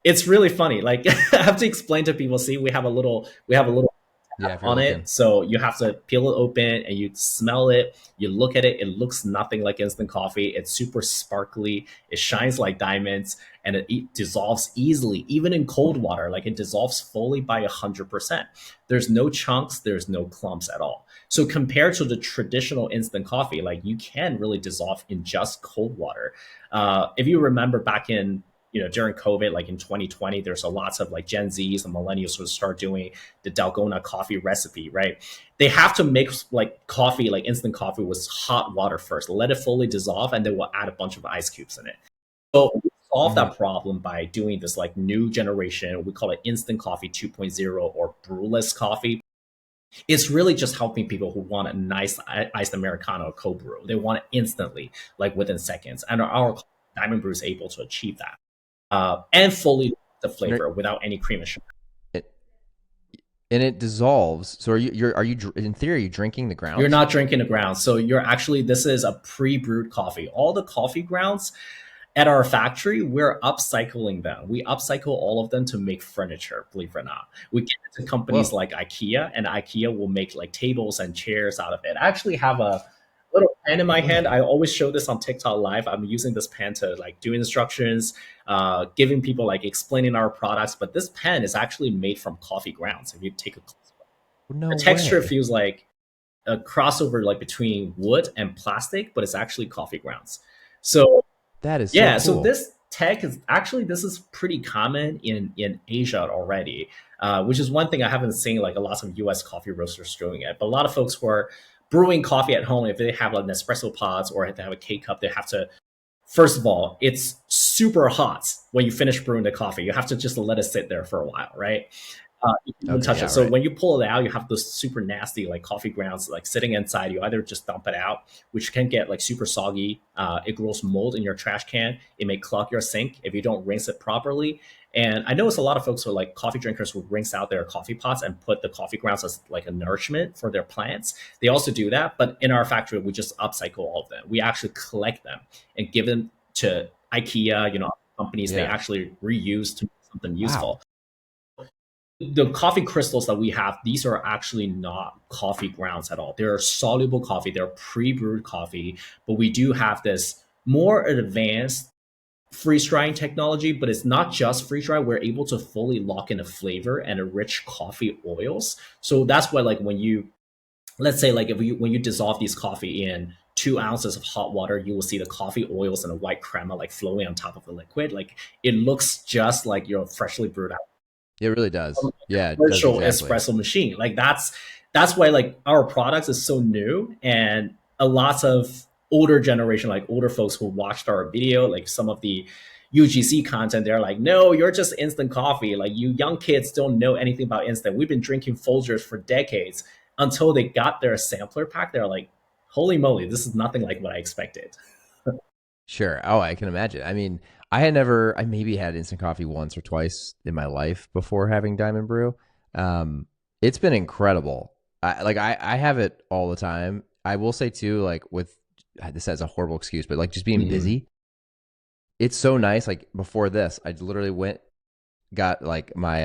It's really funny. Like I have to explain to people. See, we have a little
Yeah. If you're
on
looking.
it. So you have to peel it open and you smell it. You look at it. It looks nothing like instant coffee. It's super sparkly. It shines like diamonds and it dissolves easily, even in cold water. Like it dissolves fully by 100%. There's no chunks. There's no clumps at all. So compared to the traditional instant coffee, like you can really dissolve in just cold water. If you remember back in during COVID, like in 2020, there's a lots of like Gen Zs and millennials would start doing the Dalgona coffee recipe, right? They have to make like coffee, like instant coffee with hot water first, let it fully dissolve, and then we'll add a bunch of ice cubes in it. So we solve
Hmm.
that problem by doing this like new generation, we call it instant coffee 2.0 or brewless coffee. It's really just helping people who want a nice iced Americano cold brew. They want it instantly, like within seconds. And our Diamond Brew is able to achieve that and fully the
And,
flavor without any cream and sugar.
it, and it dissolves. So are you in theory are you drinking the
You're
grounds?
not drinking the grounds. So you're actually, this is a pre-brewed coffee. All the coffee grounds at our factory, we're upcycling them. We upcycle all of them to make furniture, believe it or not. We give it to companies
Whoa.
like IKEA, and IKEA will make like tables and chairs out of it. I actually have a little pen in my hand.
Really?
I always show this on TikTok live. I'm using this pen to like do instructions. giving people like explaining our products. But this pen is actually made from coffee grounds. If you take a close look,
No
the texture
way.
feels like a crossover like between wood and plastic, but it's actually coffee grounds. So
That is so
yeah, so
cool.
this tech is actually this is pretty common in Asia already, which is one thing I haven't seen like a lot of U.S. coffee roasters doing it. But a lot of folks who are brewing coffee at home, if they have like Nespresso pods or if they have a K cup, they have to first of all, it's super hot when you finish brewing the coffee. You have to just let it sit there for a while, right? You can even
Okay,
touch
yeah,
it. So
right.
when you pull it out, you have those super nasty like coffee grounds like sitting inside. You either just dump it out, which can get like super soggy. It grows mold in your trash can. It may clog your sink if you don't rinse it properly. And I notice a lot of folks who are like coffee drinkers who rinse out their coffee pots and put the coffee grounds as like a nourishment for their plants. They also do that, but in our factory, we just upcycle all of them. We actually collect them and give them to IKEA, companies they
Yeah.
actually reuse to make something
Wow.
useful. The coffee crystals that we have, these are actually not coffee grounds at all. They're soluble coffee, they're pre-brewed coffee, but we do have this more advanced freeze drying technology, but it's not just freeze dry. We're able to fully lock in a flavor and a rich coffee oils. So that's why like when you let's say like if you when you dissolve these coffee in 2 ounces of hot water, you will see the coffee oils and a white crema like flowing on top of the liquid. Like it looks just like your freshly brewed
It really does. Yeah, it does
commercial
exactly.
espresso machine. Like that's why like our products is so new, and a lot of older generation, like older folks who watched our video, like some of the UGC content, they're like, no, you're just instant coffee. Like you young kids don't know anything about instant. We've been drinking Folgers for decades until they got their sampler pack. They're like, holy moly, this is nothing like what I expected.
Sure. Oh, I can imagine. I mean, I maybe had instant coffee once or twice in my life before having Diamond Brew. Um, it's been incredible. I have it all the time. I will say too, like with this as a horrible excuse, but like just being
Mhm.
busy, it's so nice. Like before this, I literally went, got like my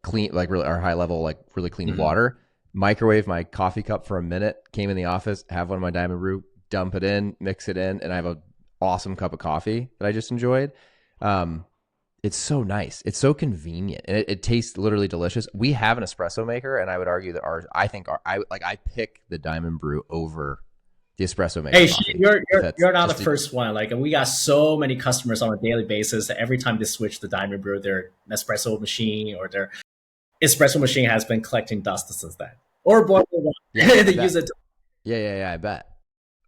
clean, like really our high level, like really clean
Mhm.
water, microwave my coffee cup for a minute, came in the office, have one of my Diamond Brew, dump it in, mix it in, and I have a awesome cup of coffee that I just enjoyed. um it's so nice, it's so convenient, and it tastes literally delicious. We have an espresso maker, and I would argue that ours, I think I pick the Diamond Brew over the espresso maker
Hey, Shane,
coffee,
you're
if
you're
that's
you're not the
just a,
first one. Like, we got so many customers on a daily basis that every time they switch the Diamond Brew, their Nespresso machine or their espresso machine has been collecting dust since then, or boiling water.
yeah, I
They use
bet.
it.
Yeah, I bet.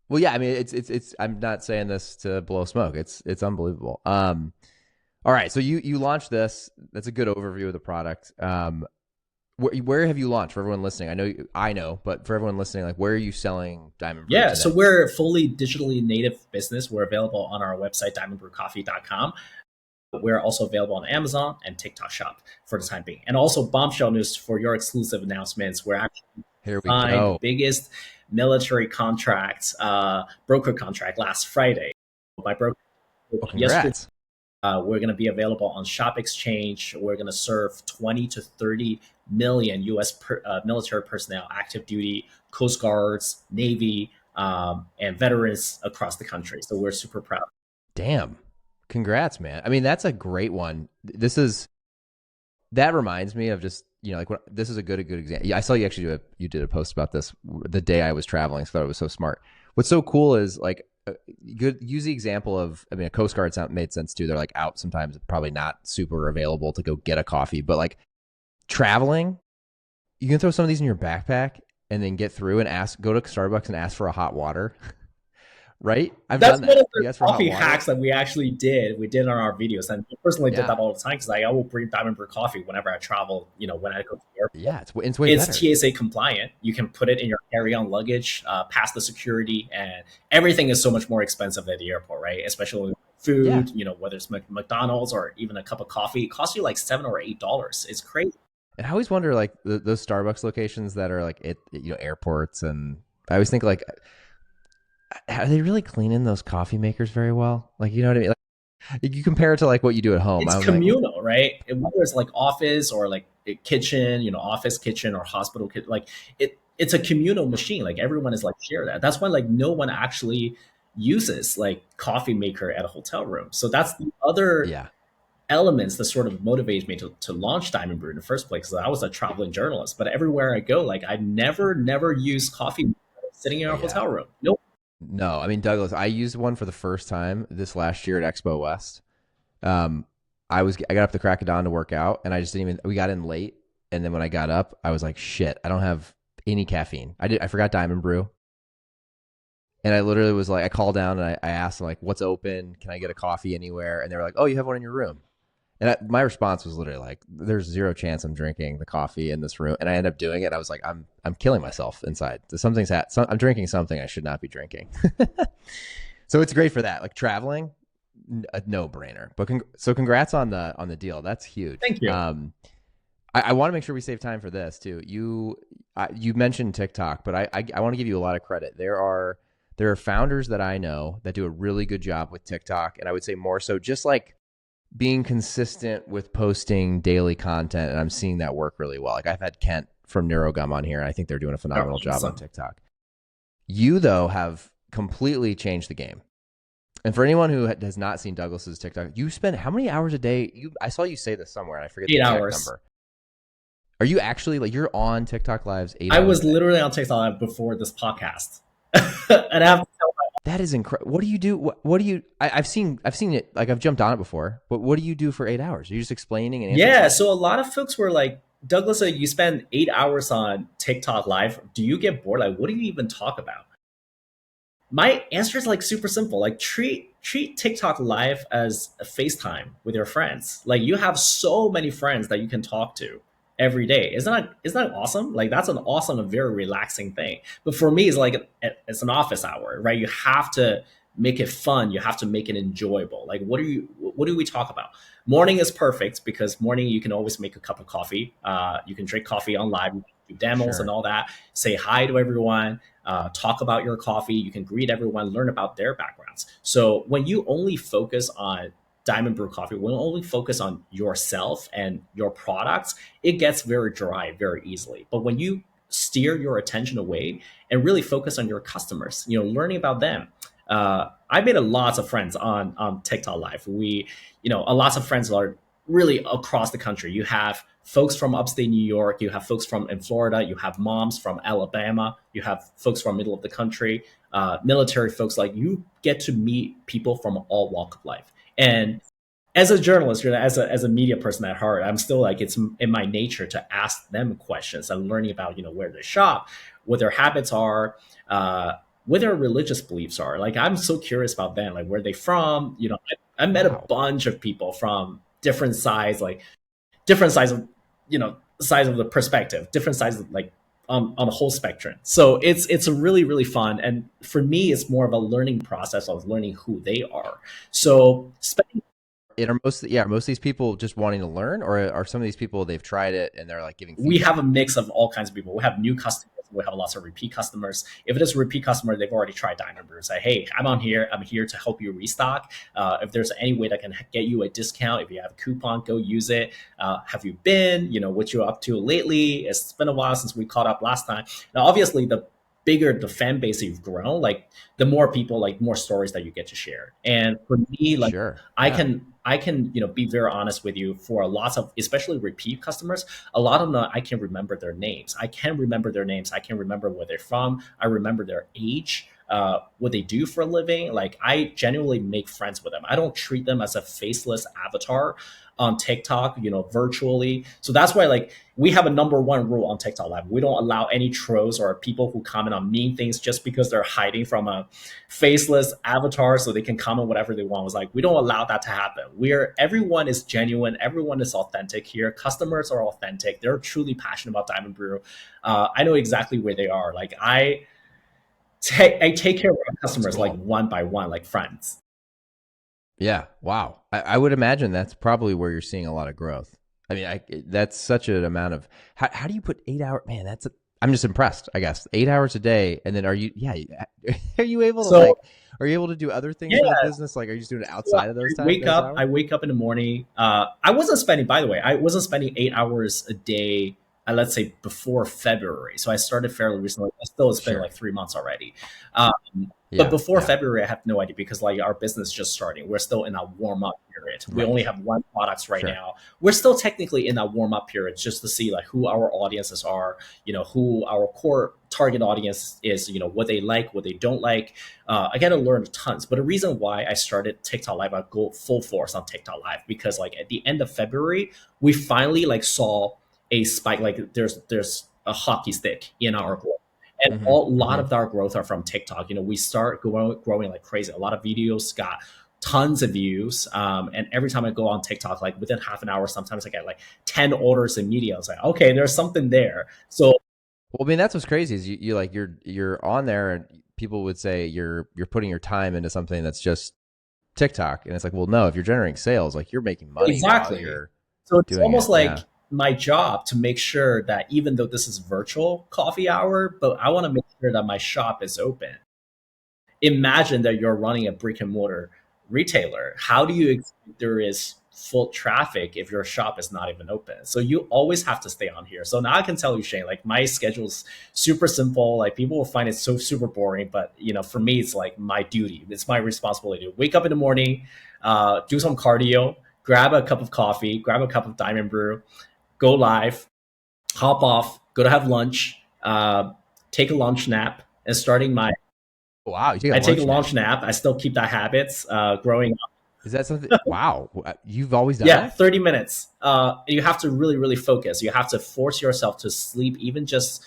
Well, yeah, I mean, it's. I'm not saying this to blow smoke. It's unbelievable. All right, so you launched this. That's a good overview of the product. Where have you launched for everyone listening? I know, but for everyone listening, like, where are you selling Diamond Brew
Yeah, so
today?
we're a fully digitally native business. We're available on our website, diamondbrewcoffee.com. We're also available on Amazon and TikTok Shop for the time being. And also, bombshell news for your exclusive announcements. We're actually
Here we
signed the
go.
biggest military contract, broker contract last Friday. My broker
Well,
yesterday.
congrats.
We're going to be available on Shop Exchange. We're going to serve 20 to 30 million U.S. Military personnel, active duty, Coast Guards, Navy, and veterans across the country. So we're super proud.
Damn. Congrats, man. I mean, that's a great one. That reminds me of just, like, this is a good example. Yeah, I saw you actually you did a post about this the day I was traveling, so I thought it was so smart. What's so cool is like, good, use the example of, I mean, a Coast Guard sound made sense too. They're like out sometimes, probably not super available to go get a coffee, but like traveling, you can throw some of these in your backpack and then get through and go to Starbucks and ask for a hot water. Right? I've
That's
done
one
that.
of the
You ask for hot
coffee
water.
hacks that we actually did. We did on our videos, and I personally did
Yeah.
that all the time because I will bring Diamond Brew coffee whenever I travel. When I go to the airport.
Yeah. It's way
It's
better.
TSA compliant. You can put it in your carry-on luggage, pass the security, and everything is so much more expensive at the airport, right? Especially with
Yeah.
food, whether it's McDonald's or even a cup of coffee, it costs you like $7 or $8. It's crazy.
And I always wonder, like, those Starbucks locations that are like at, airports, and I always think like, are they really cleaning those coffee makers very well? Like, you know what I mean? Like, you compare it to like what you do at home.
It's
I'm like,
communal, right? And whether it's like office or like a kitchen, office kitchen or hospital kitchen, like it's a communal machine. Like everyone is like share that. That's why like no one actually uses like coffee maker at a hotel room. So that's the other
Yeah.
elements that sort of motivates me to launch Diamond Brew in the first place. So I was a traveling journalist, but everywhere I go, like I never use coffee sitting in a
Yeah.
hotel room. Nope.
No, I mean, Douglas, I used one for the first time this last year at Expo West. Um, I got up the crack of dawn to work out, and I just didn't even. We got in late, and then when I got up, I was like, "Shit, I don't have any caffeine." I forgot Diamond Brew, and I literally was like, I called down and I asked them like, "What's open? Can I get a coffee anywhere?" And they were like, "Oh, you have one in your room." And my response was literally like, "There's zero chance I'm drinking the coffee in this room." And I ended up doing it. And I was like, I'm killing myself inside. I'm drinking something I should not be drinking." So it's great for that. Like traveling, a no brainer. But so congrats on the deal. That's huge.
Thank you.
I want to make sure we save time for this too. You mentioned TikTok, but I want to give you a lot of credit. There are founders that I know that do a really good job with TikTok, and I would say more so just like being consistent with posting daily content, and I'm seeing that work really well. Like I've had Kent from Neurogum on here, and I think they're doing a phenomenal job on TikTok. You though have completely changed the game. And for anyone who has not seen Douglas's TikTok, you spend how many hours a day? I saw you say this somewhere, and I forget the
8
exact
hours.
number. Are you actually like you're on TikTok lives 8
I
hours?
was literally on TikTok Live before this podcast. And I have to tell
that is incredible. What do you do? What do you? I've seen it. Like I've jumped on it before. But what do you do for 8 hours? Are you just explaining and answering
yeah,
questions?
so a lot of folks were like, Douglas, you spend 8 hours on TikTok Live. Do you get bored? Like, what do you even talk about? My answer is like super simple. Like treat TikTok Live as a FaceTime with your friends. Like you have so many friends that you can talk to every day. Isn't that awesome? Like that's an awesome and very relaxing thing. But for me, it's like it's an office hour, right? You have to make it fun. You have to make it enjoyable. Like what do we talk about? Morning is perfect because morning you can always make a cup of coffee. You can drink coffee on live, do demos and
Sure.
all that. Say hi to everyone, talk about your coffee. You can greet everyone, learn about their backgrounds. So when you only focus on Diamond Brew Coffee, when you only focus on yourself and your products, it gets very dry very easily. But when you steer your attention away and really focus on your customers, learning about them. I made a lots of friends on TikTok Live. A lots of friends are really across the country. You have folks from upstate New York, you have folks from in Florida, you have moms from Alabama, you have folks from middle of the country, military folks. Like you get to meet people from all walk of life. And as a journalist, as a media person at heart, I'm still like it's in my nature to ask them questions. I'm learning about where they shop, what their habits are, what their religious beliefs are. Like I'm so curious about them, like where they from. I met a
Wow.
bunch of people from different sides, like different sides of size of the perspective, different sides of like on the whole spectrum. So it's a really fun, and for me, it's more of a learning process of learning who they are. So spending
Are most of these people just wanting to learn, or are some of these people they've tried it and they're like giving
we have
feedback?
a mix of all kinds of people. We have new customers. We have lots of repeat customers. If it is a repeat customer, they've already tried Diamond Brew. Say, hey, I'm on here. I'm here to help you restock. If there's any way that can get you a discount, if you have a coupon, go use it. Have you been? What you up to lately? It's been a while since we caught up last time. Now, obviously, the bigger the fan base you've grown, like the more people, like more stories that you get to share. And for me, like
Sure.
I
Yeah.
can I can be very honest with you. For a lot of especially repeat customers, a lot of them I can remember their names. I can remember their names. I can remember where they're from. I remember their age, what they do for a living. Like I genuinely make friends with them. I don't treat them as a faceless avatar on TikTok, virtually. So that's why like we have a number one rule on TikTok Live. We don't allow any trolls or people who comment on mean things just because they're hiding from a faceless avatar so they can comment whatever they want. It's like we don't allow that to happen. Everyone is genuine, everyone is authentic here. Customers are authentic. They're truly passionate about Diamond Brew. I know exactly where they are. Like I take care of my
That's
customers like
cool.
one by one, like friends.
Yeah. Wow. I would imagine that's probably where you're seeing a lot of growth. I mean, that's such an amount of how do you put 8 hours? Man, I'm just impressed. I guess 8 hours a day, and then are you? Yeah, are you able to
So
like? Are you able to do other things
yeah,
for the business? Like, are you just doing it
so
outside of those
I
hours?
wake up in the morning. I wasn't spending, by the way, I wasn't spending 8 hours a day let's say before February. So I started fairly recently. Still, it's been
Sure.
like 3 months already. Um, but
Yeah.
before
Yeah.
February, I have no idea because like our business is just starting. We're still in that warm up period. We only
Right.
have one products right
Sure.
now. We're still technically in that warm up period just to see like who our audiences are, who our core target audience is, what they like, what they don't like. I got to learn tons. But the reason why I started TikTok Live, I go full force on TikTok Live because like at the end of February, we finally like saw a spike. Like there's a hockey stick in our growth. And
Mm-hmm.
a lot
Mm-hmm.
of our growth are from TikTok. We start growing like crazy. A lot of videos got tons of views. And every time I go on TikTok, like within half an hour, sometimes I get like 10 orders immediately. I was like, okay, there's something there. So
Well, I mean, that's what's crazy is you like you're on there and people would say you're putting your time into something that's just TikTok, and it's like, well, no, if you're generating sales, like you're making money while
exactly.
you're
So it's
doing
almost
it. Yeah.
like my job to make sure that even though this is virtual coffee hour, but I want to make sure that my shop is open. Imagine that you're running a brick and mortar retailer. How do you expect there is full traffic if your shop is not even open? So you always have to stay on here. So now I can tell you, Shane, like my schedule's super simple. Like people will find it so super boring, but for me, it's like my duty. It's my responsibility to wake up in the morning, do some cardio, grab a cup of coffee, grab a cup of Diamond Brew, go live, hop off, go to have lunch, take a lunch nap, and starting my
Wow, you take a
I take a
lunch nap.
lunch nap. I still keep that habits. Growing up,
Is that something? Wow, you've always done
yeah,
that?
30 minutes. You have to really, really focus. You have to force yourself to sleep, even just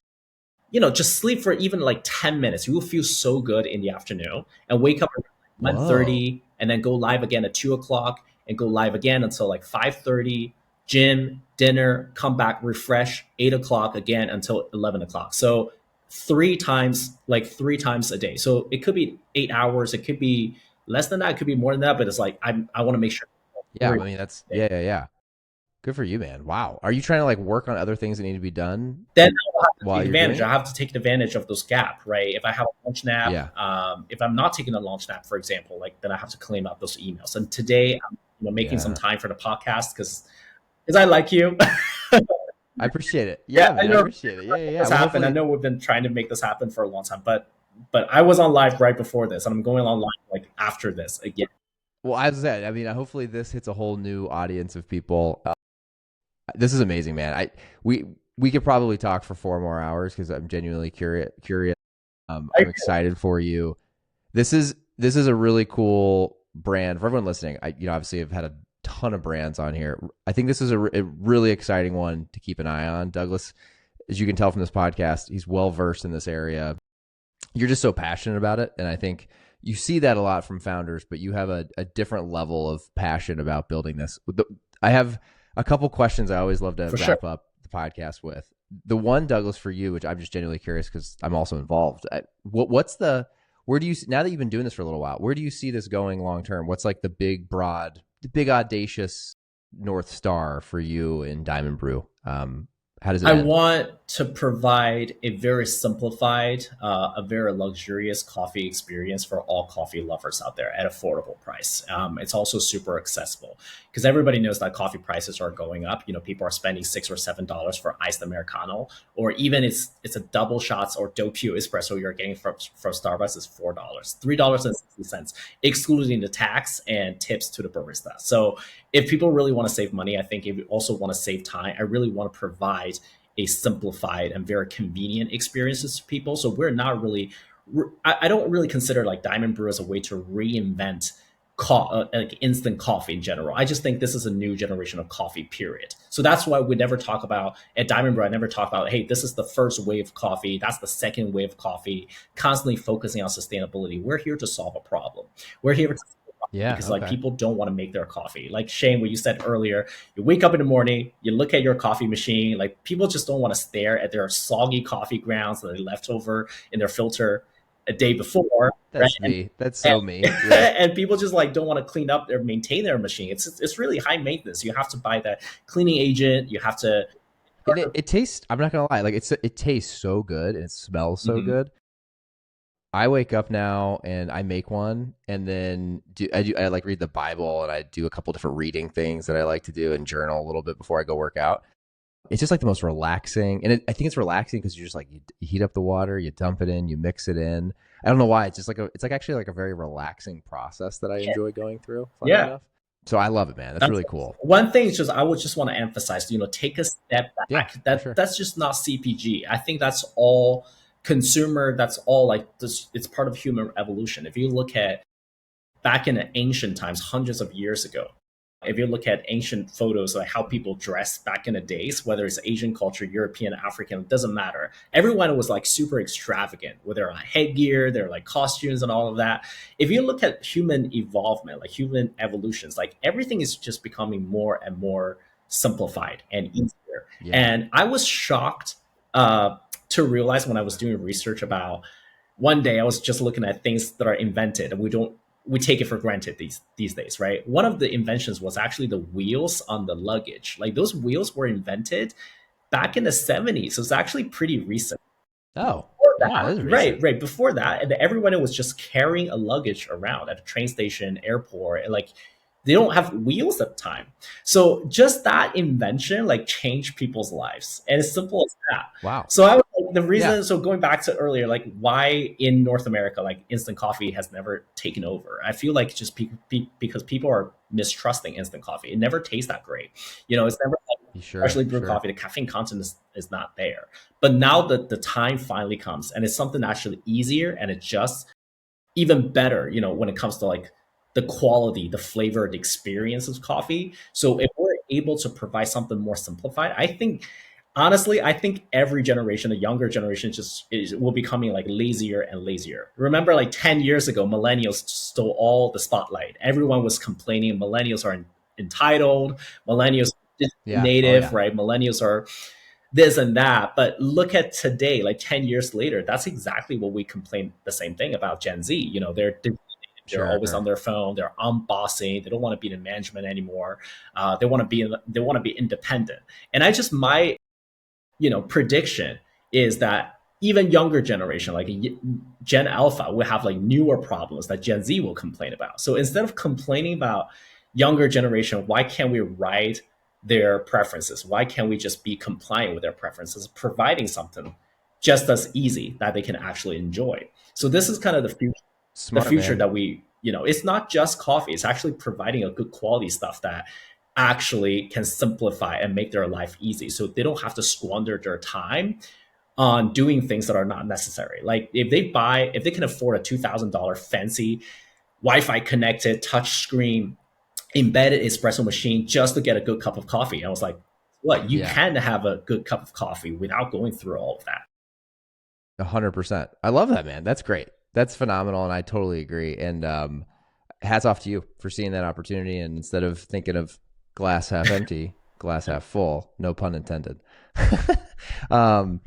sleep for even like 10 minutes. You will feel so good in the afternoon and wake up at one
Whoa.
thirty, and then go live again at 2 o'clock and go live again until like 5:30. Gym, dinner, come back, refresh, 8 o'clock again until 11 o'clock. So three times a day. So it could be 8 hours. It could be less than that. It could be more than that. But it's like I want to make sure.
Yeah, I mean that's yeah. Good for you, man. Wow. Are you trying to like work on other things that need to be done
Then I'll have to
while
take
you're doing
advantage. I
it?
have to take advantage of those gap, right? If I have a lunch nap,
Yeah.
if I'm not taking a lunch nap, for example, like then I have to clean up those emails. And today I'm making some
Yeah.
time for the podcast because I like you.
I appreciate it.
Yeah,
Yeah,
I
man. I
know
appreciate it. Yeah, yeah, yeah.
this
Well,
happened. I
hopefully,
know we've been trying to make this happen for a long time, but I was on live right before this, and I'm going on live like after this again.
well, as I said, I mean, hopefully this hits a whole new audience of people. This is amazing, man. We we could probably talk for 4 more hours because I'm genuinely curious.
I,
I'm excited for you. This is a really cool brand for everyone listening. Obviously I've had a ton of brands on here. I think this is a really exciting one to keep an eye on. Douglas, as you can tell from this podcast, he's well versed in this area. You're just so passionate about it, and I think you see that a lot from founders, but you have a different level of passion about building this. I have a couple questions I always love to
for sure.
wrap up the podcast with. The one, Douglas, for you, which I'm just genuinely curious because I'm also involved. Where do you, now that you've been doing this for a little while, where do you see this going long term? What's like the big audacious North Star for you in Diamond Brew? How does it
I
end?
want to provide a very simplified, a very luxurious coffee experience for all coffee lovers out there at affordable price. It's also super accessible because everybody knows that coffee prices are going up. People are spending $6 or $7 for iced americano, or even it's a double shots or doppio espresso you're getting from Starbucks is $4, $3.60, excluding the tax and tips to the barista. So if people really want to save money, I think if you also want to save time, I really want to provide a simplified and very convenient experiences to people. So we're not really, I don't really consider like Diamond Brew as a way to reinvent like instant coffee in general. I just think this is a new generation of coffee, period. So that's why we never talk about at Diamond Brew. I never talk about, hey, this is the first wave of coffee. That's the second wave of coffee. Constantly focusing on sustainability. We're here to solve a problem. We're here to
Yeah.
because like
Okay.
people don't want to make their coffee. Like Shane, what you said earlier, you wake up in the morning, you look at your coffee machine, like people just don't want to stare at their soggy coffee grounds that they left over in their filter a day before, right?
That's me. That's
And,
so me. Yeah.
and people just like don't want to clean up or maintain their machine. It's really high maintenance. You have to buy that cleaning agent. You have to.
And it tastes, I'm not gonna lie, like it tastes so good and it smells so
Mhm.
good. I wake up now and I make one, and then I like read the Bible, and I do a couple different reading things that I like to do and journal a little bit before I go work out. It's just like the most relaxing, and I think it's relaxing because you're just like you heat up the water, you dump it in, you mix it in. I don't know why. It's just like it's like actually like a very relaxing process that I enjoy going through. Funny
Yeah.
enough, so I love it, man. That's
That's
really cool.
one thing is just I would just want to emphasize, take a step
Yeah,
back.
for
That
sure.
that's just not CPG. I think that's all consumer, that's all like this, it's part of human evolution. If you look at back in the ancient times, hundreds of years ago, if you look at ancient photos, like how people dressed back in the days, whether it's Asian culture, European, African, it doesn't matter. Everyone was like super extravagant with their headgear, their like costumes and all of that. If you look at human evolvement, like human evolutions, like everything is just becoming more and more simplified and easier.
Yeah.
And I was shocked to realize when I was doing research about, one day I was just looking at things that are invented and we take it for granted these days, right? One of the inventions was actually the wheels on the luggage. Like those wheels were invented back in the 70s. So it's actually pretty recent.
Oh,
Before
yeah, that
that,
is
right,
recent.
right. Before that, and everyone was just carrying a luggage around at a train station, airport, and like they don't have wheels at the time. So just that invention like changed people's lives, and it's simple as that.
Wow.
So I was like, the
Yeah.
reason. So going back to earlier, like why in North America, like instant coffee has never taken over. I feel like just because people are mistrusting instant coffee. It never tastes that great. It's never like
You sure?
freshly brewed
Sure.
coffee. The caffeine content is not there. But now that the time finally comes and it's something actually easier and it's just even better, when it comes to like the quality, the flavor, the experience of coffee. So if we're able to provide something more simplified, I think honestly, I think every generation, the younger generation, will becoming like lazier and lazier. Remember, like 10 years ago, millennials stole all the spotlight. Everyone was complaining millennials are entitled, millennials are
Yeah. Oh,
native,
yeah.
right? Millennials are this and that. But look at today, like 10 years later, that's exactly what we complain the same thing about Gen Z. They're always on
Sure.
their phone. They're unbossing. They don't want to be in management anymore. They want to be independent. And I just my prediction is that even younger generation, like Gen Alpha, will have like newer problems that Gen Z will complain about. So instead of complaining about younger generation, why can't we ride their preferences? Why can't we just be compliant with their preferences, providing something just as easy that they can actually enjoy? So this is kind of the
Smart,
future
man.
that it's not just coffee. It's actually providing a good quality stuff that actually can simplify and make their life easy so they don't have to squander their time on doing things that are not necessary. Like if they can afford a $2,000 fancy Wi-Fi connected touchscreen embedded espresso machine just to get a good cup of coffee. I was like, what? You
Yeah.
can have a good cup of coffee without going through all of that.
100%. I love that, man. That's great. That's phenomenal, and I totally agree. And hats off to you for seeing that opportunity, and instead of thinking of glass half empty, glass half full. No pun intended. um,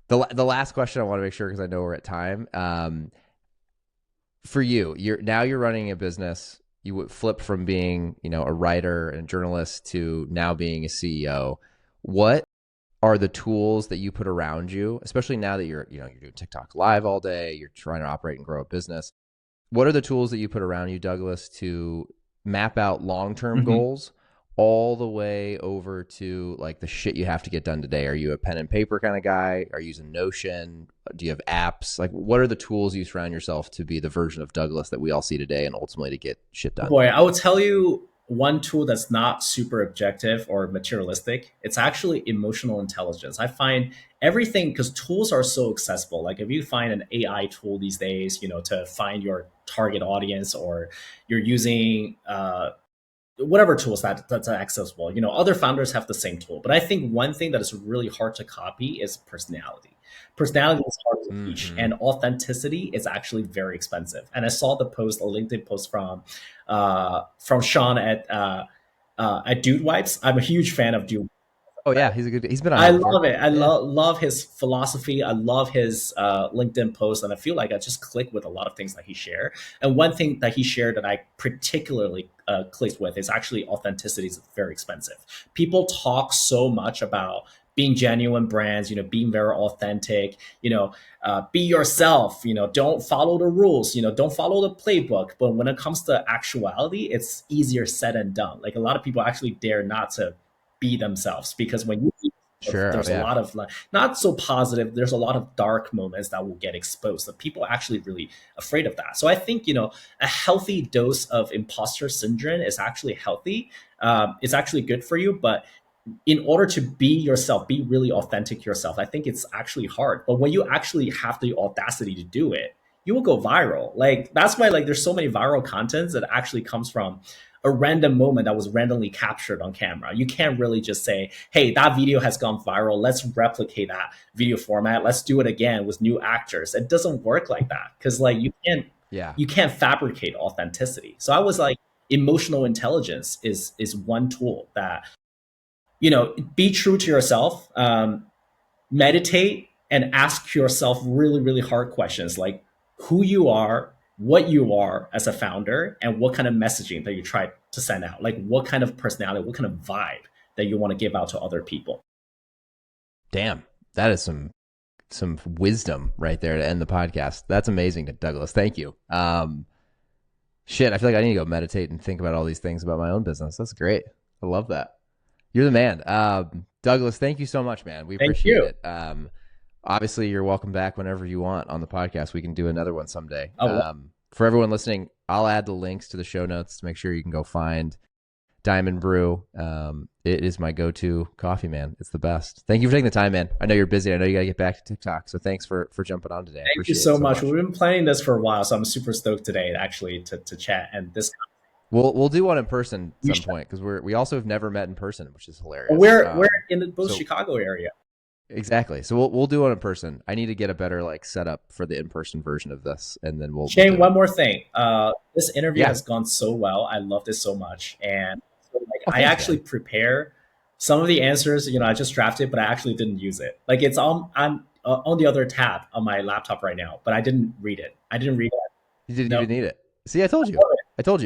the last question I want to make sure because I know we're at time. For you, you're running a business. You would flip from being a writer and a journalist to now being a CEO. What are the tools that you put around you, especially now that you're doing TikTok live all day, you're trying to operate and grow a business? What are the tools that you put around you, Douglas, to map out long-term
Mm-hmm.
goals all the way over to like the shit you have to get done today? Are you a pen and paper kind of guy? Are you using Notion? Do you have apps? Like, what are the tools you surround yourself to be the version of Douglas that we all see today and ultimately to get shit done?
Boy, I will tell you one tool that's not super objective or materialistic. It's actually emotional intelligence. I find everything because tools are so accessible. Like if you find an AI tool these days, to find your target audience, or you're using whatever tools that's accessible. Other founders have the same tool, but I think one thing that is really hard to copy is personality. Personality is hard to teach,
Mm-hmm.
and authenticity is actually very expensive. And I saw the post, a LinkedIn post from Sean at Dude Wipes. I'm a huge fan of Dude.
Oh yeah, he's been on
I
here before.
love it. I
Yeah.
love his philosophy. I love his LinkedIn posts, and I feel like I just click with a lot of things that he shared. And one thing that he shared that I particularly clicked with is actually authenticity is very expensive. People talk so much about being genuine brands, being very authentic, be yourself, don't follow the rules, don't follow the playbook. But when it comes to actuality, it's easier said than done. Like a lot of people actually dare not to be themselves because when you
Sure.
There's a lot of like not so positive. There's a lot of dark moments that will get exposed. That people are actually really afraid of that. So I think a healthy dose of imposter syndrome is actually healthy. It's actually good for you, but in order to be yourself, be really authentic yourself, I think it's actually hard. But when you actually have the audacity to do it, you will go viral. Like that's why like there's so many viral contents that actually comes from a random moment that was randomly captured on camera. You can't really just say, hey, that video has gone viral. Let's replicate that video format. Let's do it again with new actors. It doesn't work like that because like you can't fabricate authenticity. So I was like, emotional intelligence is one tool that be true to yourself, meditate and ask yourself really, really hard questions like who you are, what you are as a founder, and what kind of messaging that you try to send out. Like what kind of personality, what kind of vibe that you want to give out to other people.
Damn, that is some wisdom right there to end the podcast. That's amazing, Douglas. Thank you. Shit, I feel like I need to go meditate and think about all these things about my own business. That's great. I love that. You're the man. Douglas, thank you so much, man. We appreciate it. Obviously, you're welcome back whenever you want on the podcast. We can do another one someday. For everyone listening, I'll add the links to the show notes to make sure you can go find Diamond Brew. It is my go-to coffee, man. It's the best. Thank you for taking the time, man. I know you're busy. I know you got to get back to TikTok. So thanks for jumping on today.
Thank you so much. We've been planning this for a while, so I'm super stoked today actually to chat. And this
we'll do one in person at some point because we also have never met in person, which is hilarious.
We're in both Chicago area.
Exactly. So we'll do one in person. I need to get a better like setup for the in-person version of this, and then
Shane, one more thing. This interview has gone so well. I loved it so much, and so, I actually prepare some of the answers. I just drafted, but I actually didn't use it. Like I'm on the other tab on my laptop right now, but I didn't read it.
You didn't even need it. See, I told you.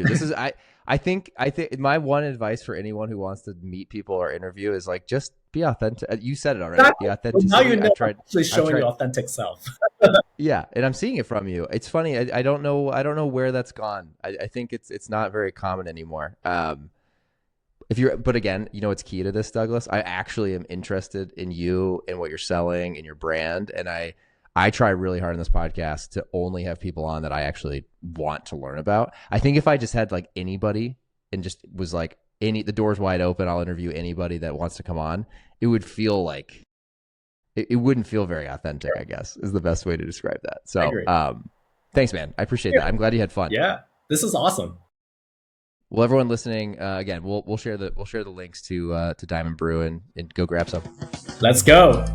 This is I think my one advice for anyone who wants to meet people or interview is like just be authentic. You said it already. Be authentic.
Well, now actually showing your authentic self.
Yeah, and I'm seeing it from you. It's funny. I don't know where that's gone. I think it's not very common anymore. But again, what's key to this, Douglas? I actually am interested in you and what you're selling and your brand, and I try really hard in this podcast to only have people on that I actually want to learn about. I think if I just had like anybody and just was like the door's wide open, I'll interview anybody that wants to come on, it would feel like it wouldn't feel very authentic, I guess, is the best way to describe that. So thanks, man. I appreciate that. I'm glad you had fun.
Yeah, this is awesome.
Well, everyone listening, again, we'll share the links to Diamond Brew and go grab some.
Let's go.